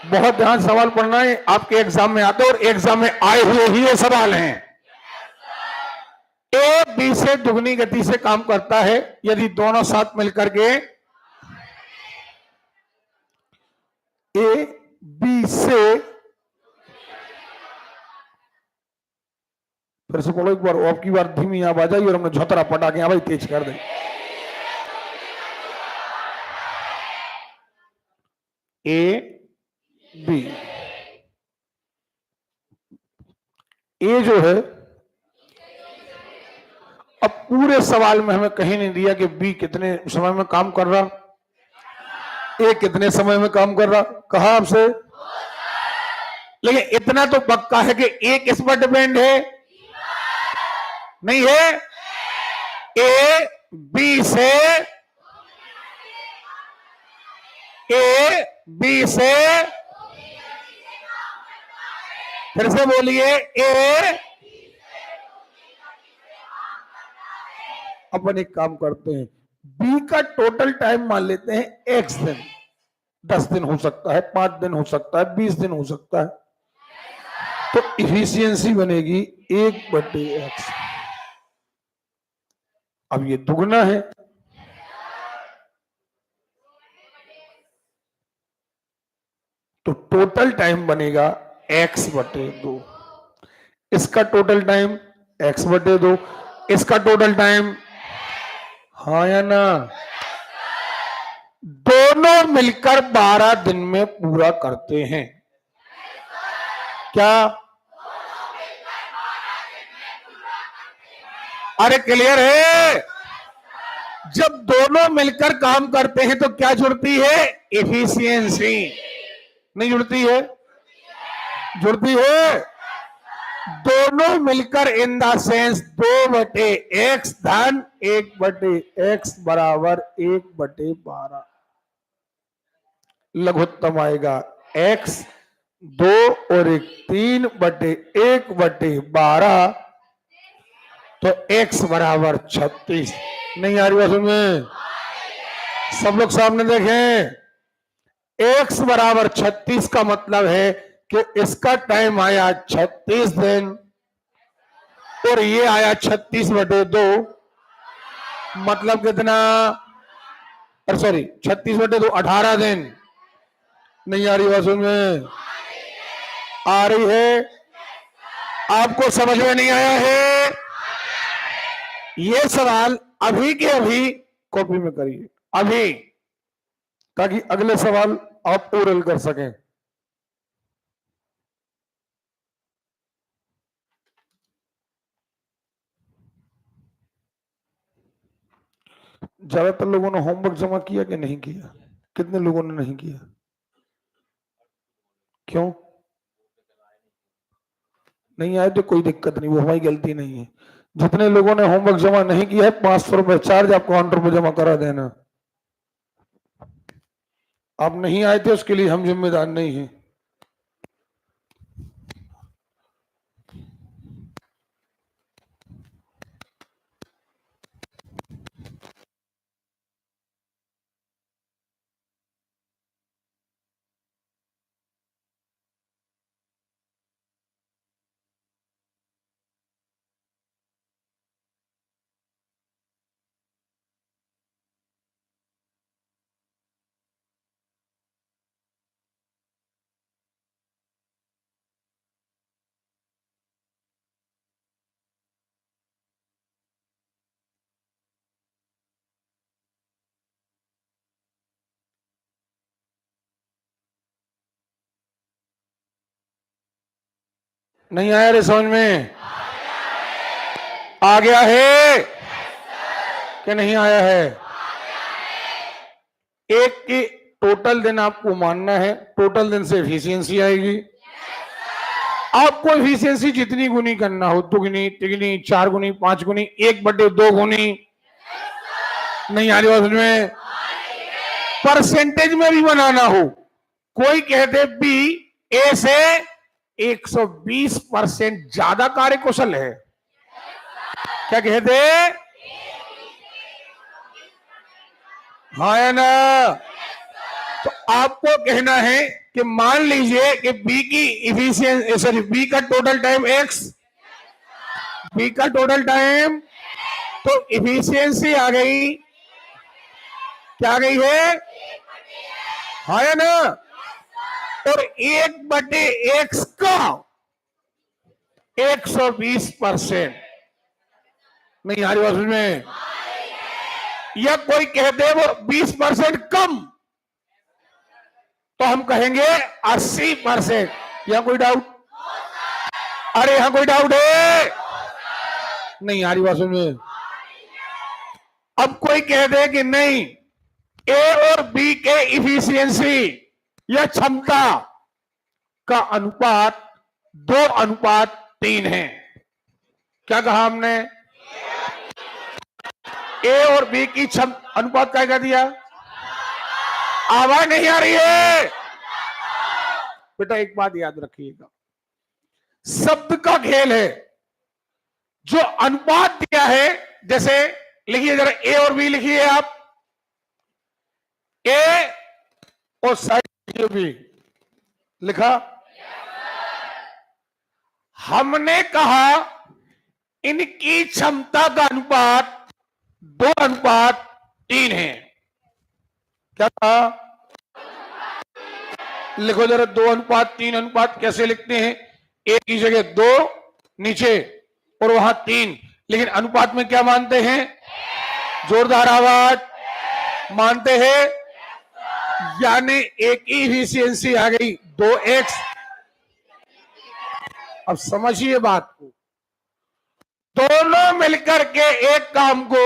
बहुत ध्यान सवाल पढ़ना है, आपके एग्जाम में आते और एग्जाम में आए हुए ही ये सवाल हैं। ए बी से दुगनी गति से काम करता है यदि दोनों साथ मिलकर के ए बी से फिर से बोलो एक बार, आपकी बार धीमी आवाज आई और हमने झोतरा पटा के भाई तेज कर दे। ए बी, ए जो है, अब पूरे सवाल में हमें कहीं नहीं दिया कि बी कितने समय में काम कर रहा, ए कितने समय में काम कर रहा, कहा आपसे। लेकिन इतना तो पक्का है कि ए किस पर डिपेंड है, नहीं है, ए बी से, ए बी से, फिर से बोलिए, ए, अपन एक काम करते हैं, बी का टोटल टाइम मान लेते हैं एक्स दिन, 10 दिन हो सकता है, 5 दिन हो सकता है, 20 दिन हो सकता है, तो इफिशियंसी बनेगी 1/x। अब ये दुगना है, तो टोटल टाइम बनेगा x/2। इसका टोटल टाइम x/2, इसका टोटल टाइम, हाँ या ना, दोनों मिलकर 12 दिन में पूरा करते हैं। क्या? अरे क्लियर है? जब दोनों मिलकर काम करते हैं तो क्या जुड़ती है? एफिशिएंसी। नहीं जुड़ती है? जुड़ती है। दोनों मिलकर इन द सेंस 2/x धन 1/x बराबर 1/12। लघुत्तम आएगा x, 2 और 1 3/1/12, तो x बराबर 36। नहीं आ रही बात में? सब लोग सामने देखें, x बराबर 36 का मतलब है कि इसका टाइम आया 36 दिन और ये आया 36/2, मतलब कितना? और सॉरी 36/2 18 दिन। नहीं आ रही बात में? आ रही है? आपको समझ में नहीं आया है? ये सवाल अभी के अभी कॉपी में करिए, अभी, ताकि अगले सवाल आप ओरल कर सकें। ज्यादातर लोगों ने होमवर्क जमा किया कि नहीं किया? कितने लोगों ने नहीं किया? क्यों नहीं आए? तो कोई दिक्कत नहीं, वो हमारी गलती नहीं है। जितने लोगों ने होमवर्क जमा नहीं किया है, 500 रुपए चार्ज आप काउंटर पर जमा करा देना। आप नहीं आए थे उसके लिए हम जिम्मेदार नहीं हैं। नहीं आया रे समझ में? आ गया है कि नहीं आया है? एक की टोटल दिन आपको मानना है, टोटल दिन से एफिशिएंसी आएगी। आपको एफिशिएंसी जितनी गुनी करना हो, 2 गुनी, 3 गुनी, 4 गुनी, 5 गुनी, 1/2 गुनी। नहीं आ रही बात में? परसेंटेज में भी बनाना हो, कोई कहते बी ए से 120% ज्यादा कार्यकुशल है, क्या कहते? हाँ या ना? तो आपको कहना है कि मान लीजिए कि बी की इफिशियंसी, सॉरी बी का टोटल टाइम एक्स, बी का टोटल टाइम, तो इफिशियंसी आ गई, क्या आ गई है? हाँ या ना? और 1/x का 120%। नहीं हमारी बात समझ में? या कोई कह दे वो 20% कम, तो हम कहेंगे 80%। या कोई डाउट? अरे यहां कोई डाउट है? नहीं हमारी बात समझ में? अब कोई कह दे कि नहीं, ए और बी के इफिशियंसी या क्षमता का अनुपात 2:3 है। क्या कहा हमने? ए और बी की अनुपात क्या कह दिया? आवाज नहीं आ रही है बेटा। एक बात याद रखिएगा, शब्द का खेल है। जो अनुपात दिया है, जैसे लिखिए जरा, ए और बी लिखिए आप। ए और साइड बी लिखा। हमने कहा इनकी क्षमता का अनुपात 2:3 है। क्या कहा? लिखो जरा, 2:3 कैसे लिखते हैं? एक की जगह 2 नीचे और वहां 3, लेकिन अनुपात में क्या मानते हैं? जोरदार आवाज, मानते हैं। यानी एक ही इफिशियंसी आ गई, 2x। अब समझिए बात को, दोनों मिलकर के एक काम को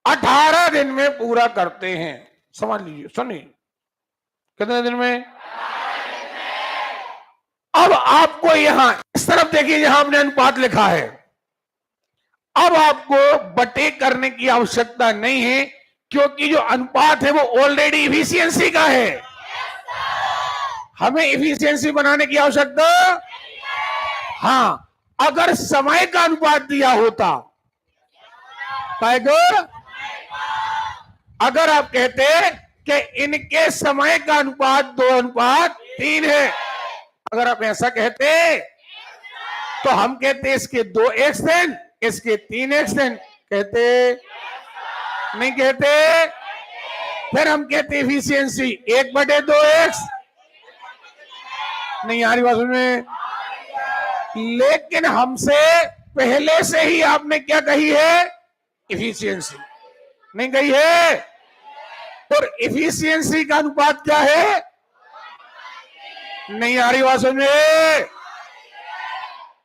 18 दिन में पूरा करते हैं। समझ लीजिए, सुनिए, कितने दिन में? अब आपको यहां इस तरफ देखिए, यहां हमने अनुपात लिखा है। अब आपको बटे करने की आवश्यकता नहीं है, क्योंकि जो अनुपात है वो ऑलरेडी इफिशियंसी का है। हमें इफिशियंसी बनाने की आवश्यकता। हां, अगर समय का अनुपात दिया होता, अगर आप कहते कि इनके समय का अनुपात 2:3 है, अगर आप ऐसा कहते तो हम कहते इसके 2x देन, इसके 3x देन। कहते नहीं? कहते। फिर हम कहते इफिशियंसी 1/2x। नहीं आ रही बात में? लेकिन हमसे पहले से ही आपने क्या कही है? इफिशियंसी नहीं कही है। और इफिशियंसी का अनुपात क्या है? नहीं आ रही बात में?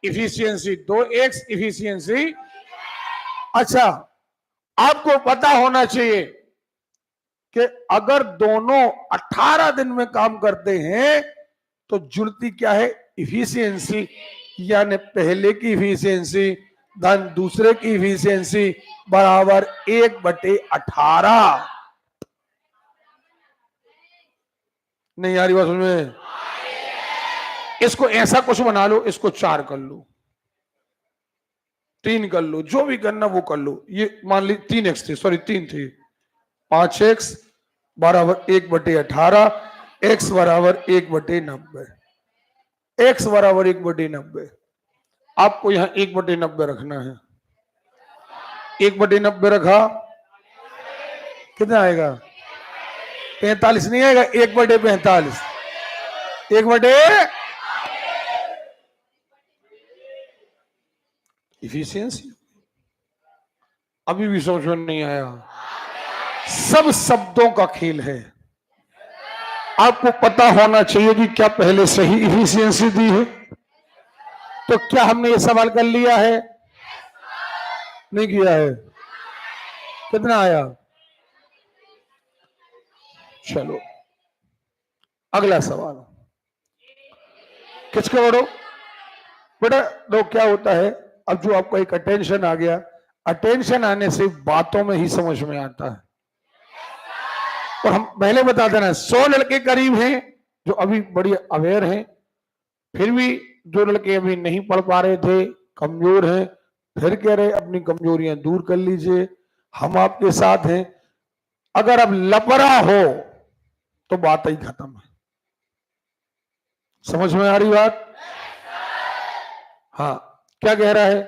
Efficiency 2x, efficiency. अच्छा, आपको पता होना चाहिए कि अगर दोनों 18 दिन में काम करते हैं तो जुड़ती क्या है? इफिशियंसी। यानी पहले की इफिशियंसी धन दूसरे की इफिशियंसी बराबर 1/18। नहीं आ रही बात में? इसको ऐसा कुछ बना लो, इसको 4 कर लो, 3 कर लो, जो भी करना वो कर लो। ये मान ली 3x थे, सॉरी 3 थे। 5x बराबर 1/18, x बराबर 1/90, x बराबर 1/90। आपको यहां 1/90 रखना है। 1/90 रखा, कितना आएगा? 45 नहीं आएगा, 1/45। 1/, इफिशियंसी। अभी भी समझ में नहीं आया? सब शब्दों का खेल है। आपको पता होना चाहिए कि क्या पहले सही इफिशियंसी दी है। तो क्या हमने ये सवाल कर लिया है? नहीं किया है। कितना आया? चलो अगला सवाल, किसके बढ़ो बेटा। तो क्या होता है, अब जो आपको एक अटेंशन आ गया, अटेंशन आने से बातों में ही समझ में आता है। और हम पहले बता देना, 100 लड़के करीब हैं जो अभी बड़ी अवेयर हैं, फिर भी जो लड़के अभी नहीं पढ़ पा रहे थे, कमजोर हैं, फिर कह रहे अपनी कमजोरियां दूर कर लीजिए, हम आपके साथ हैं। अगर अब लपरा हो तो बात ही खत्म है। समझ में आ रही बात? हाँ, क्या कह रहा है?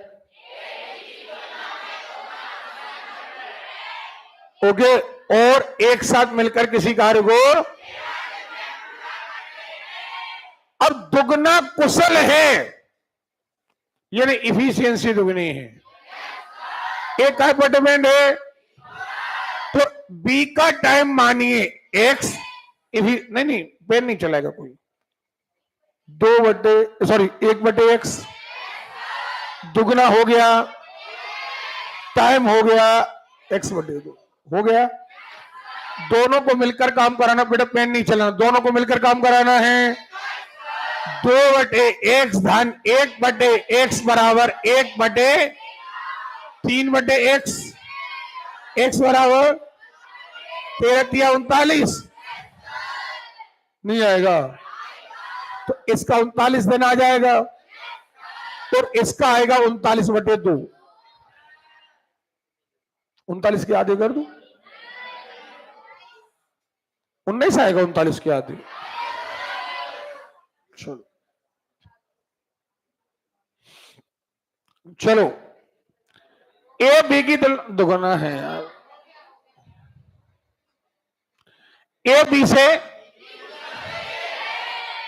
ओके, और एक साथ मिलकर किसी कार्य को। अब दुगना कुशल है, यानी इफिशियंसी दुगनी है। एक अपार्टमेंट है तो बी का टाइम मानिए एक्स, नहीं पेन नहीं चलाएगा कोई, 1/x दुगना हो गया, टाइम हो गया x/2 हो गया। दोनों को मिलकर काम कराना, बेटा पेन नहीं चलाना, दोनों को मिलकर काम कराना है। 2/x धन 1/x बराबर 1/3/x, x बराबर 13×3 = 39 नहीं आएगा, तो इसका 39 दिन आ जाएगा और इसका आएगा 39/2। 39 के आधे कर दो, 19 आएगा 39 के आधे। चलो ए बी की दुगना है यार, ए बी से,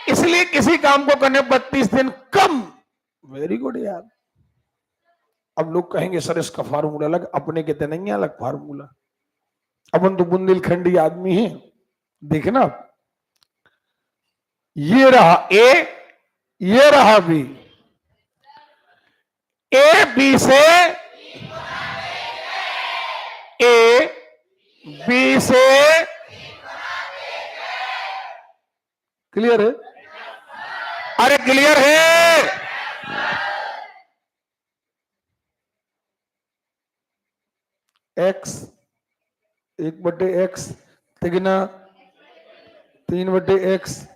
इसलिए किसी काम को करने 32 दिन कम। वेरी गुड यार। अब लोग कहेंगे सर इसका फार्मूला अलग, अपने के तो नहीं अलग फार्मूला, अपन तो बुंदेलखंडी आदमी है। देखना, ये रहा ए, ये रहा बी, ए बी से, ए बी से, क्लियर है? अरे क्लियर है? x 1/x तिगना 3/x,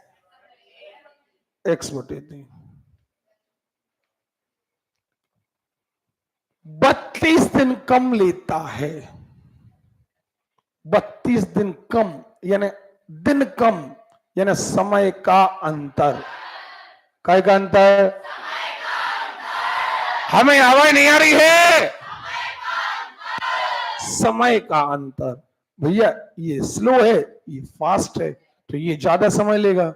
x/3। 32 दिन कम लेता है, 32 दिन कम यानी दिन कम, यानी समय का अंतर। काय का अंतर? हमें आवाज नहीं आ रही है। समय का अंतर। भैया ये स्लो है, ये फास्ट है, तो ये ज्यादा समय लेगा।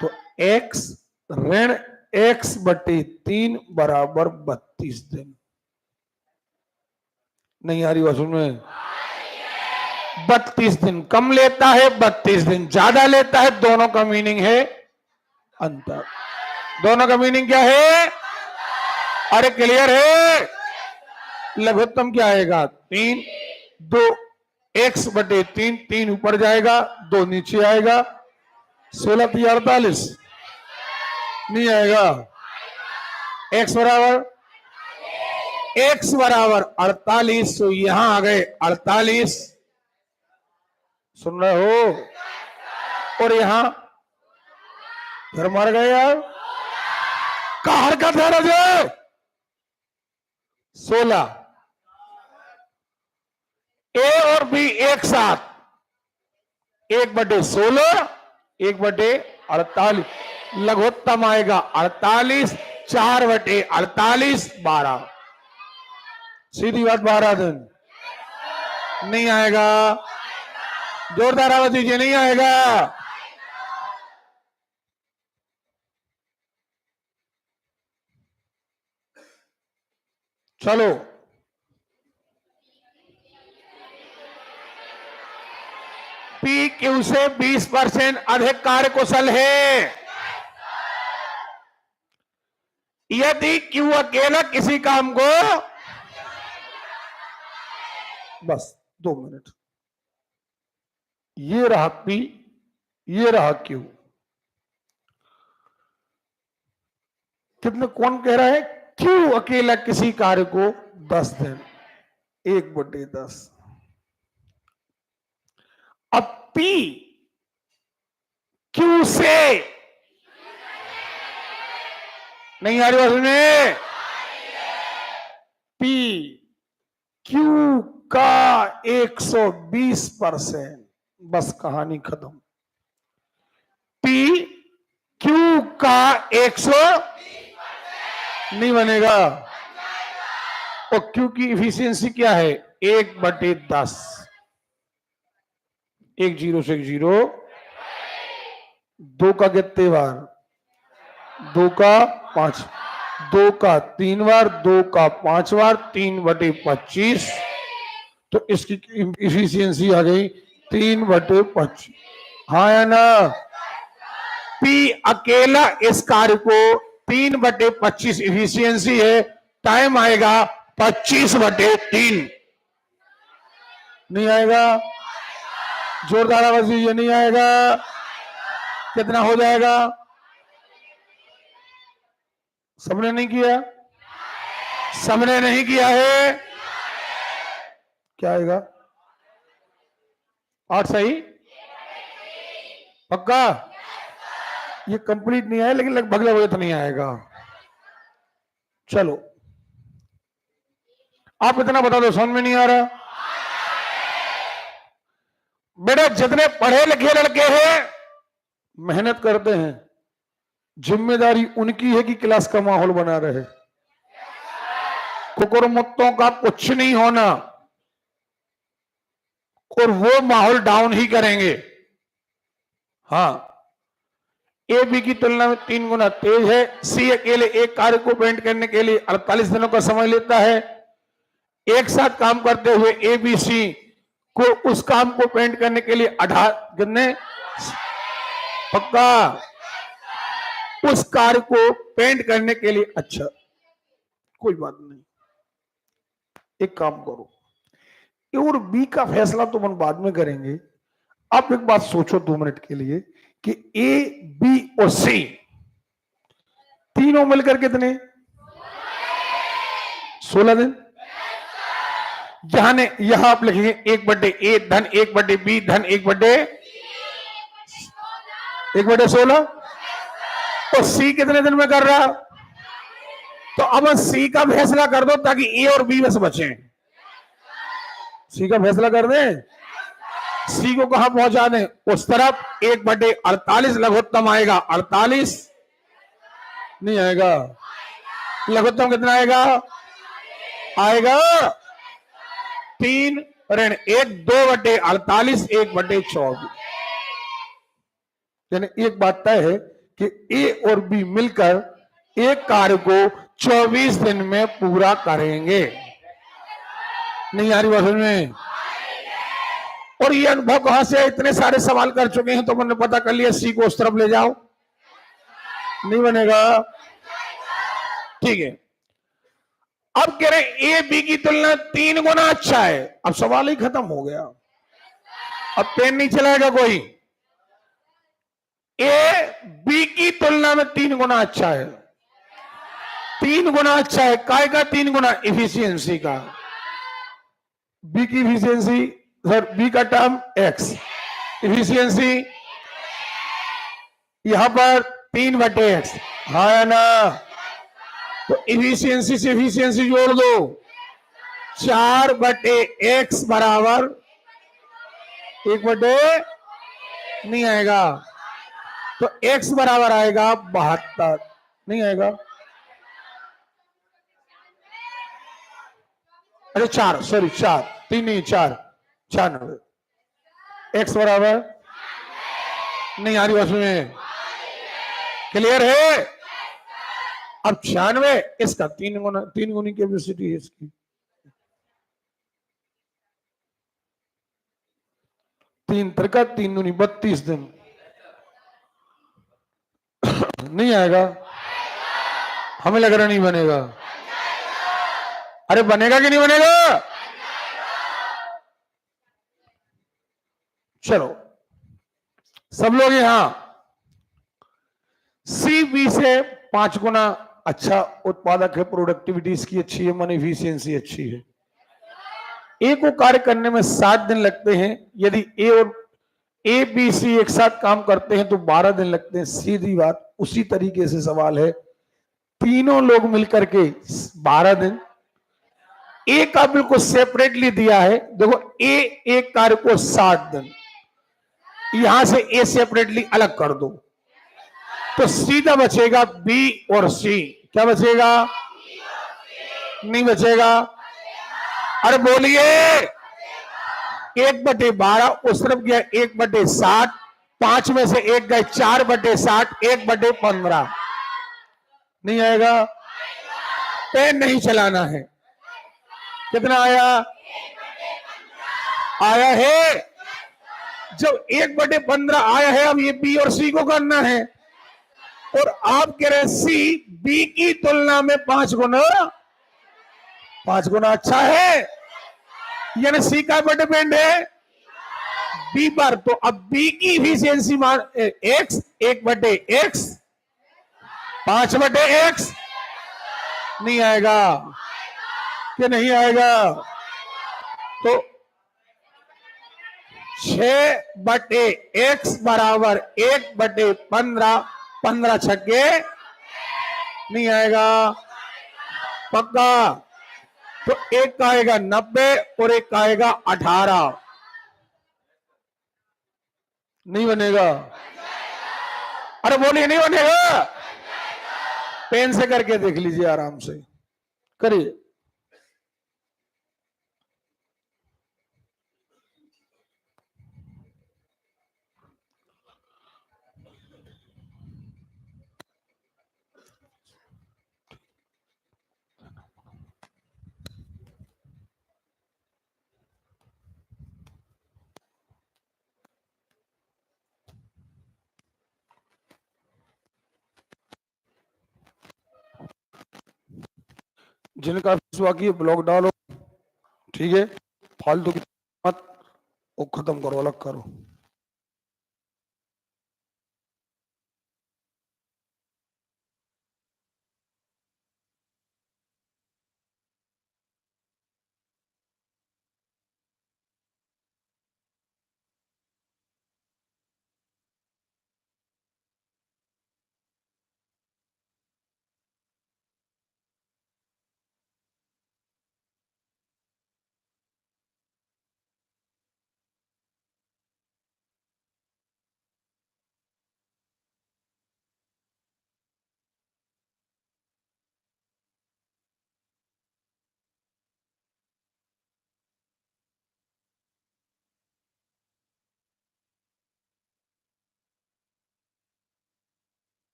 तो x ऋण x/3 बराबर 32 दिन। नहीं आ रही बात में? 32 दिन कम लेता है, 32 दिन ज्यादा लेता है, दोनों का मीनिंग है अंतर। दोनों का मीनिंग क्या है? अरे क्लियर है? लघुत्तम क्या आएगा? 3, 2 x/3, 3 ऊपर जाएगा, 2 नीचे आएगा, 16 × 48 नहीं आएगा। x बराबर 48, तो यहां आ गए 48, सुन रहे हो? और यहां फिर मर गए यार, का हरकत है रजे 16। ए और बी एक साथ 1/16, 1/48, लघुत्तम आएगा 48, 4/48 12। सीधी बात, 12 दिन नहीं आएगा। जोरदार आवाज दीजिए, नहीं आएगा। चलो पी क्यू से 20% अधिक कार्यकुशल है। यदि क्यू अकेला किसी काम को, बस 2 मिनट, ये रहा पी, ये रहा क्यू। कितने, कौन कह रहा है? क्यू अकेला किसी कार्य को 10 दिन, 1/10। अब पी क्यू से, नहीं आ रही बात में? पी क्यू का 120%, बस कहानी खत्म। पी क्यू का 100 नहीं बनेगा। और क्यू की इफिशियंसी क्या है? 1/10। 1 0 से 1 0, 2 का कितने बार? 2 का 5, 2 का 3 बार, 2 का 5 बार, 3/25। तो इसकी इफिशियंसी आ गई 3/25। हाँ या ना? पी अकेला इस कार्य को 3/25 इफिशियंसी है, टाइम आएगा 25/3। नहीं आएगा? जोरदार आवाज दीजिए, नहीं आएगा? कितना हो जाएगा? सबने नहीं किया? सबने नहीं किया है? क्या आएगा? 8 सही? पक्का? ये कंप्लीट नहीं आया, लेकिन लगभग लगभग तो नहीं आएगा। चलो आप इतना बता दो, समझ में नहीं आ रहा? बेटा जितने पढ़े लिखे लड़के हैं मेहनत करते हैं, जिम्मेदारी उनकी है कि क्लास का माहौल बना रहे। कुकुरमुत्तों का कुछ नहीं होना, और वो माहौल डाउन ही करेंगे। हाँ, ए बी की तुलना में 3 गुना तेज है। सी अकेले एक कार्य को पेंट करने के लिए 48 दिनों का समय लेता है। एक साथ काम करते हुए ए बी सी को उस काम को पेंट करने के लिए 18 कितने? पक्का? उस कार्य को पेंट करने के लिए। अच्छा कोई बात नहीं, एक काम करो, ए और बी का फैसला तो हम बाद में करेंगे। आप एक बात सोचो 2 मिनट के लिए कि ए बी और सी तीनों मिलकर कितने? 16 दिन। यहां आप लिखेंगे 1/A धन 1/B धन 1/16। तो सी कितने दिन में कर रहा? तो अब सी का फैसला कर दो ताकि ए और बी में से बचे। सी का फैसला कर दें। सी को कहां पहुंचा दें? उस तरफ 1/48 लघुत्तम आएगा। 48 नहीं आएगा? लघुत्तम कितना आएगा? आएगा 3 ऋण 1, 2/48 1/24। यानी एक बात तय है कि ए और बी मिलकर एक कार्य को 24 दिन में पूरा करेंगे। नहीं आ रही बात में? और ये अनुभव कहां से? इतने सारे सवाल कर चुके हैं तो मैंने पता कर लिया सी को उस तरफ ले जाओ। नहीं बनेगा? ठीक है। अब कह रहे हैं ए बी की तुलना 3 गुना अच्छा है। अब सवाल ही खत्म हो गया, अब पेन नहीं चलाएगा कोई। ए बी की तुलना में 3 गुना अच्छा है। 3 गुना अच्छा है। काय का 3 गुना? इफिशियंसी का। बी की इफिशियंसी, सर बी का टर्म एक्स, इफिशियंसी यहां पर 3/x। हाँ या ना? तो इफिशियंसी से इफिशियंसी जोड़ दो, 4/x बराबर 1/, नहीं आएगा? तो x बराबर आएगा 72। नहीं आएगा? अरे 4, सॉरी 4, 3 नहीं 4, 96। x बराबर नहीं आ रही बस में? क्लियर है? अब 96, इसका 3 गुना, 3 गुनी कैपेसिटी है इसकी। 3 त्रिका 3 दूनी 32 दिन। नहीं आएगा? हमें लग रहा नहीं बनेगा। अरे बनेगा कि नहीं बनेगा? चलो सब लोग यहां सी बी से 5 गुना अच्छा उत्पादक है, प्रोडक्टिविटी इसकी अच्छी है, मन एफिशिएंसी अच्छी है। ए को कार्य करने में 7 दिन लगते हैं। यदि ए और ए बी सी एक साथ काम करते हैं तो 12 दिन लगते हैं। सीधी बात। उसी तरीके से सवाल है, तीनों लोग मिलकर के 12 दिन। ए का बिल्कुल सेपरेटली दिया है। देखो ए एक कार्य को 60 दिन, यहां से ए सेपरेटली अलग कर दो तो सीधा बचेगा बी और सी। क्या बचेगा? नहीं बचेगा? अरे बोलिए। 1/12 उस तरफ गया 1/60, 5 में से 1 गए 4/60, 1/15। नहीं आएगा, पेन नहीं चलाना है। कितना आया? आया है। जब 1/15 आया है, अब ये बी और सी को करना है, और आप कह रहे सी बी की तुलना में 5 गुना अच्छा है, यानी सी का पर डिपेंड है बी पर। तो अब बी की इफिशियंसी मान एक्स, 1/x, 5/x। नहीं आएगा कि नहीं आएगा? तो 6/x बराबर 1/15, 15 छक्के नहीं आएगा, पक्का। तो एक का आएगा 90 और एक का आएगा 18। नहीं बनेगा? अरे बोलिए, नहीं बनेगा? पेन से करके देख लीजिए, आराम से करिए। जिनका फीस बाकी है ब्लॉक डालो, ठीक है? फालतू की मत, वो खत्म करो, अलग करो।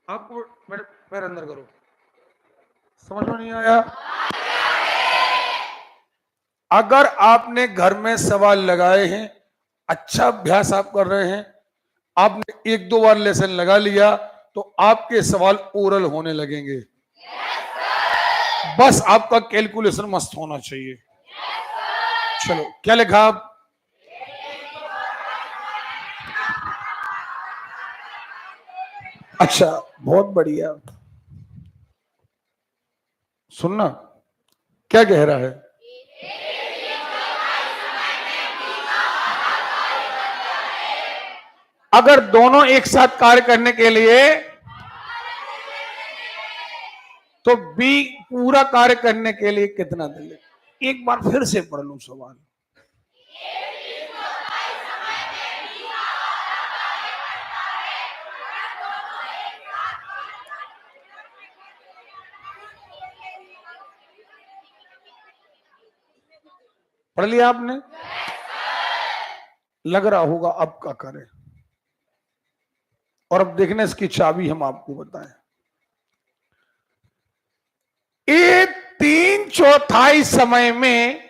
आपको मेरे अंदर करो, समझ में नहीं आया? अगर आपने घर में सवाल लगाए हैं, अच्छा अभ्यास आप कर रहे हैं, आपने 1-2 बार लेसन लगा लिया, तो आपके सवाल ओरल होने लगेंगे। बस आपका कैलकुलेशन मस्त होना चाहिए। चलो, क्या लिखा आप? अच्छा, बहुत बढ़िया। सुनना क्या कह रहा है। अगर दोनों एक साथ कार्य करने के लिए, तो बी पूरा कार्य करने के लिए कितना देंगे? एक बार फिर से पढ़ लूं सवाल। पढ़ लिया आपने? लग रहा होगा अब क्या करें। और अब देखने इसकी चाबी हम आपको बताएं। ए 3/4 समय में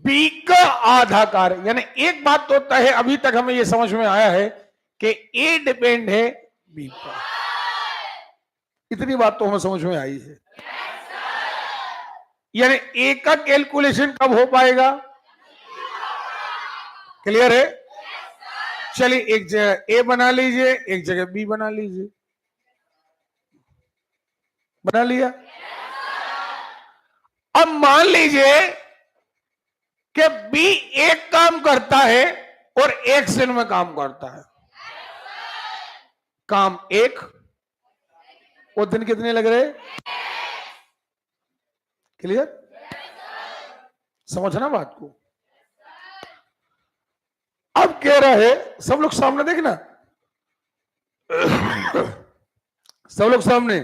बी का आधा कार्य, यानी एक बात तो तय है, अभी तक हमें यह समझ में आया है कि ए डिपेंड है बी पर। इतनी बात तो हमें समझ में आई है। यानी ए का कैलकुलेशन कब हो पाएगा? क्लियर है? चलिए, एक जगह ए बना लीजिए, एक जगह बी बना लीजिए। बना लिया? अब मान लीजिए कि बी एक काम करता है और एक दिन में काम करता है। काम एक और दिन कितने लग रहे? क्लियर? समझना बात को। अब कह रहा है, सब लोग सामने देखना, सब लोग सामने,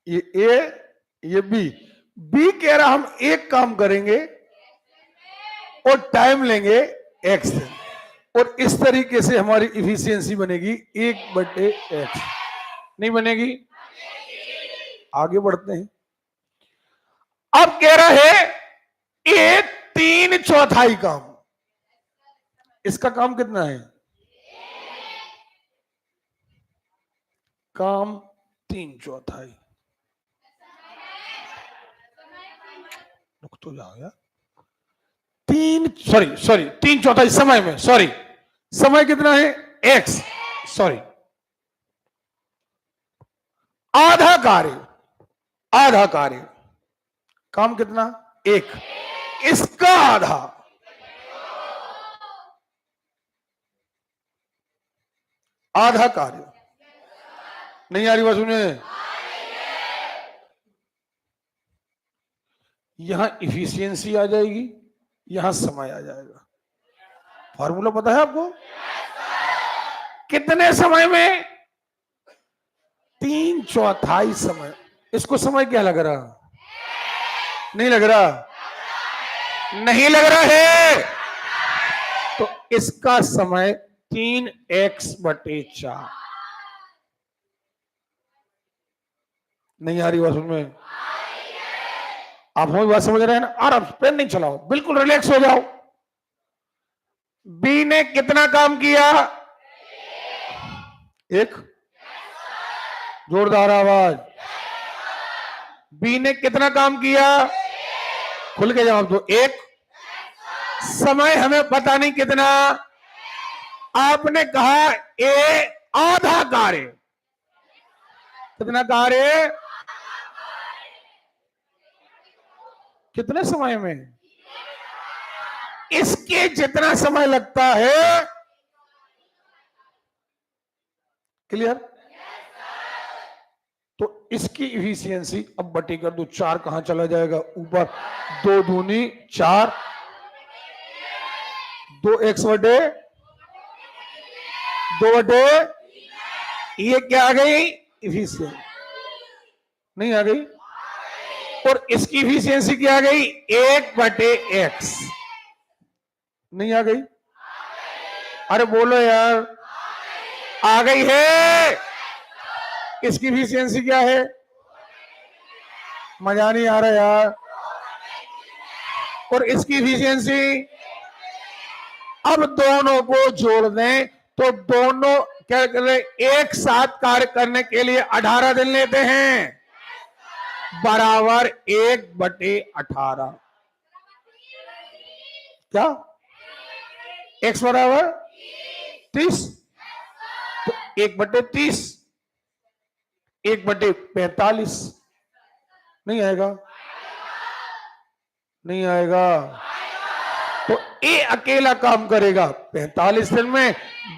ये ए ये बी। बी कह रहा हम एक काम करेंगे और टाइम लेंगे एक्स दिन, और इस तरीके से हमारी इफिशियंसी बनेगी 1/x। नहीं बनेगी? आगे बढ़ते हैं। अब कह रहा है ये 3/4 काम, इसका काम कितना है? काम 3/4। रुक तो जाओ यार। 3/4 समय में, सॉरी, समय कितना है? x, सॉरी, आधा कार्य, आधा कार्य, काम कितना? 1, इसका आधा, आधा कार्य। नहीं आ रही बात सुने? यहां इफिशियंसी आ जाएगी, यहां समय आ जाएगा। फॉर्मूला पता है आपको? कितने समय में? 3/4 समय। इसको समय क्या लग रहा? नहीं लग रहा? नहीं लग रहा है तो इसका समय 3x/4। नहीं आ रही बात में? आप हमारी बात समझ रहे हैं ना? आराम से, पेन नहीं चलाओ, बिल्कुल रिलैक्स हो जाओ। बी ने कितना काम किया? एक, जोरदार आवाज। बी ने कितना काम किया? खुल के जवाब दो। एक। समय हमें पता नहीं कितना। आपने कहा ए आधा कार्य। कितना कार्य? कितने समय में? इसके जितना समय लगता है। क्लियर? तो इसकी इफिशियंसी अब बटी कर दो, 4 कहां चला जाएगा? ऊपर। 2 दूनी 4, 2x/2 ये क्या आ गई? इफिशियंसी। नहीं आ गई? और इसकी इफिशियंसी क्या आ गई? 1/x। नहीं आ गई? अरे बोलो यार, आ गई है। इसकी इफिशियंसी क्या है? मजा नहीं आ रहा यार। और इसकी इफिशियंसी, अब दोनों को जोड़ दें तो दोनों क्या कर रहे? एक साथ कार्य करने के लिए 18 दिन लेते हैं, बराबर 1/18। क्या? x बराबर 30, तो 1/30, 1/45। नहीं आएगा? नहीं आएगा? तो ए अकेला काम करेगा 45 दिन में,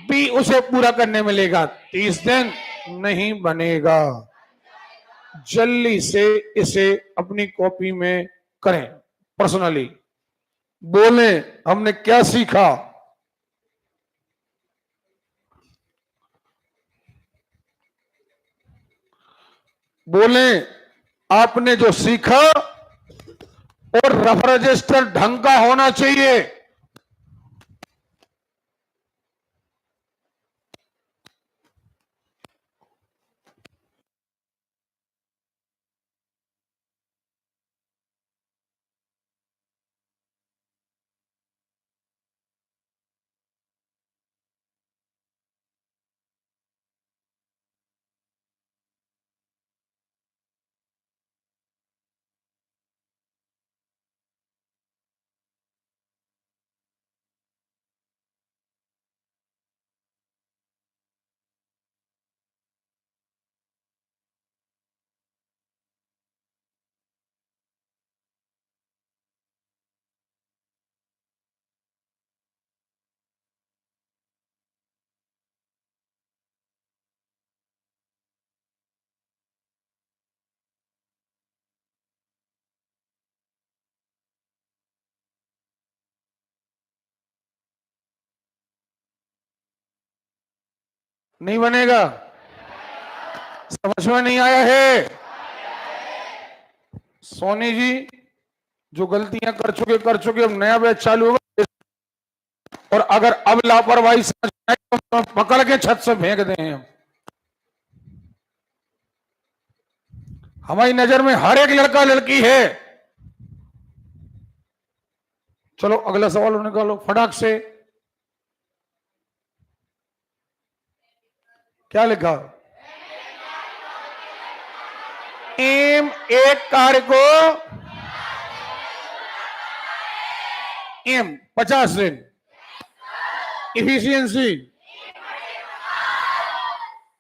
बी उसे पूरा करने में लेगा 30 दिन। नहीं बनेगा। जल्दी से इसे अपनी कॉपी में करें, पर्सनली बोले हमने क्या सीखा। बोले आपने जो सीखा, और रफ रजिस्टर ढंग का होना चाहिए। नहीं बनेगा? समझ में नहीं आया है? सोनी जी, जो गलतियां कर चुके, अब नया बैच चालू होगा, और अगर अब लापरवाही समझ में आई तो पकड़ के छत से फेंक दें हम। हमारी नजर में हर एक लड़का लड़की है। चलो अगला सवाल निकालो फटाक से। क्या लिखा? एम एक कार्य को, एम 50 दिन, इफिशियंसी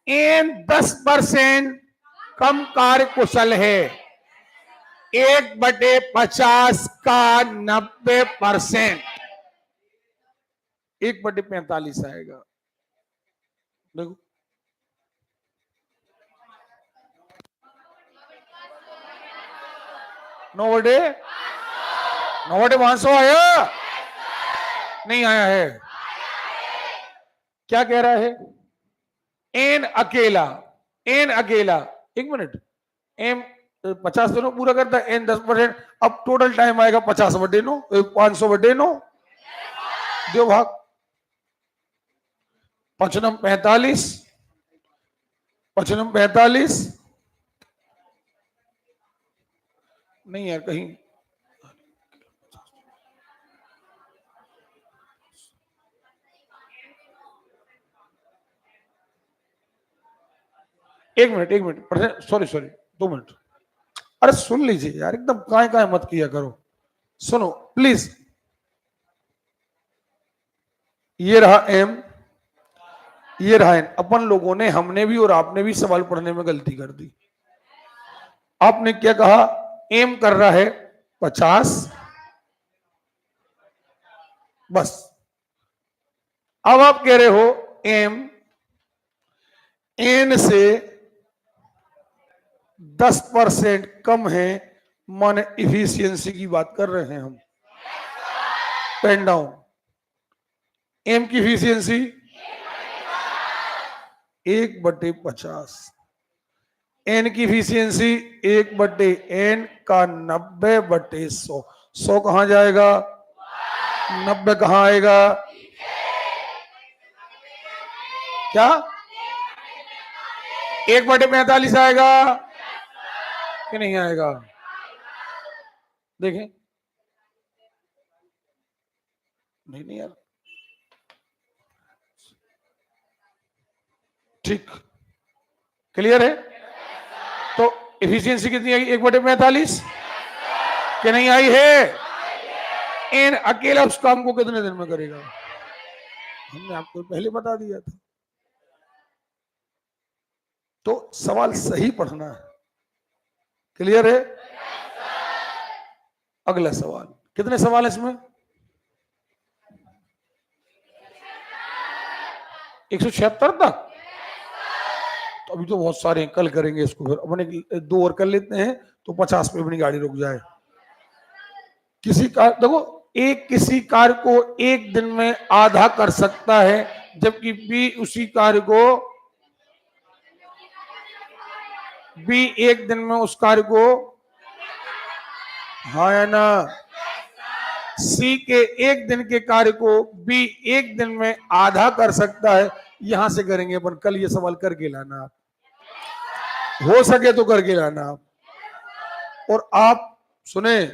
एम 10% कम कार्य कुशल है। 1/50 का 90%, 1/45 आएगा। देखो 9/500 आया? नहीं आया है? क्या कह रहा है? एन अकेला, एन अकेला, 1 मिनट, एम 50 दिनों पूरा करता है, एन 10%, अब टोटल टाइम आएगा 50/9, 500/9, दो भाग 55/45, 55/45, नहीं यार कहीं, एक मिनट, सॉरी 2 मिनट। अरे सुन लीजिए यार, एकदम काय मत किया करो, सुनो प्लीज। ये रहा एम, ये रहा एन। अपन लोगों ने, हमने भी और आपने भी सवाल पढ़ने में गलती कर दी। आपने क्या कहा? एम कर रहा है 50, बस। अब आप कह रहे हो एम एन से 10% कम है, माने इफिशियंसी की बात कर रहे हैं हम। पेन डाउन, एम की इफिशियंसी 1/50, एन की इफिशियंसी 1/n का 90/100। 100 कहां जाएगा? 90 कहां आएगा? क्या 1/45 आएगा कि नहीं आएगा? देखें, नहीं यार, ठीक, क्लियर है? तो इफिशियंसी कितनी आई? 1/45 कि नहीं आई है? एन अकेला उस काम को कितने दिन में करेगा? हमने आपको पहले बता दिया था। तो सवाल सही पढ़ना है, क्लियर है? अगला सवाल, कितने सवाल है इसमें? 176 तक। तो अभी तो बहुत सारे हैं, कल करेंगे इसको, फिर अपने 2 और कर लेते हैं तो 50 पे अपनी गाड़ी रुक जाए। किसी का देखो, एक किसी कार्य को 1 दिन में आधा कर सकता है, जबकि बी उसी कार्य को, बी 1 दिन में उस कार्य को, हाँ या ना? सी के 1 दिन के कार्य को बी 1 दिन में आधा कर सकता है। यहां से करेंगे अपन कल, ये सवाल करके लाना आप, हो सके तो करके लाना आप। और आप सुने,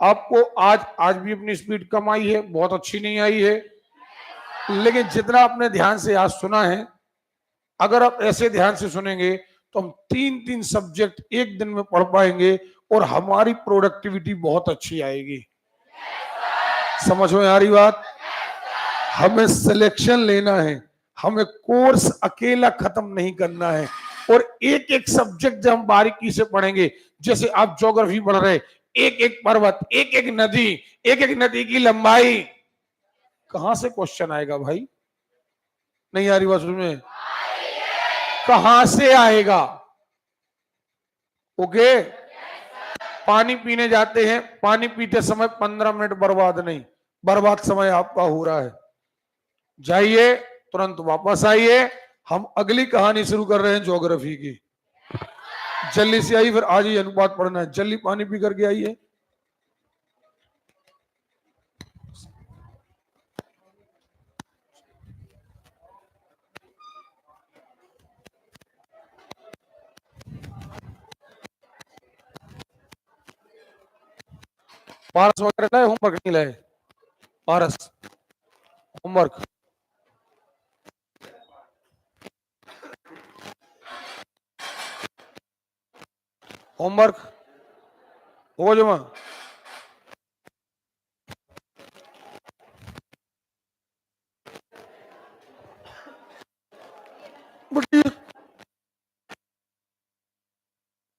आपको आज भी अपनी स्पीड कम आई है, बहुत अच्छी नहीं आई है, लेकिन जितना आपने ध्यान से आज सुना है, अगर आप ऐसे ध्यान से सुनेंगे तो हम 3 सब्जेक्ट 1 दिन में पढ़ पाएंगे और हमारी प्रोडक्टिविटी बहुत अच्छी आएगी। समझ में आ रही बात? हमें सिलेक्शन लेना है, हमें कोर्स अकेला खत्म नहीं करना है, और एक सब्जेक्ट जब हम बारीकी से पढ़ेंगे, जैसे आप ज्योग्राफी पढ़ रहे, एक पर्वत, एक नदी, एक नदी की लंबाई, कहां से क्वेश्चन आएगा भाई? नहीं आ रही बात में? कहां से आएगा? ओके, पानी पीने जाते हैं, पानी पीते समय 15 मिनट बर्बाद नहीं, बर्बाद समय आपका हो रहा है। जाइए, तुरंत वापस आइए, हम अगली कहानी शुरू कर रहे हैं ज्योग्राफी की। जल्दी से आई, फिर आज ही अनुपात पढ़ना है। जल्दी पानी पी करके आइए। पारस वगैरह लाए, होमवर्क नहीं लाए? पारस होमवर्क, होमवर्क हो जमा।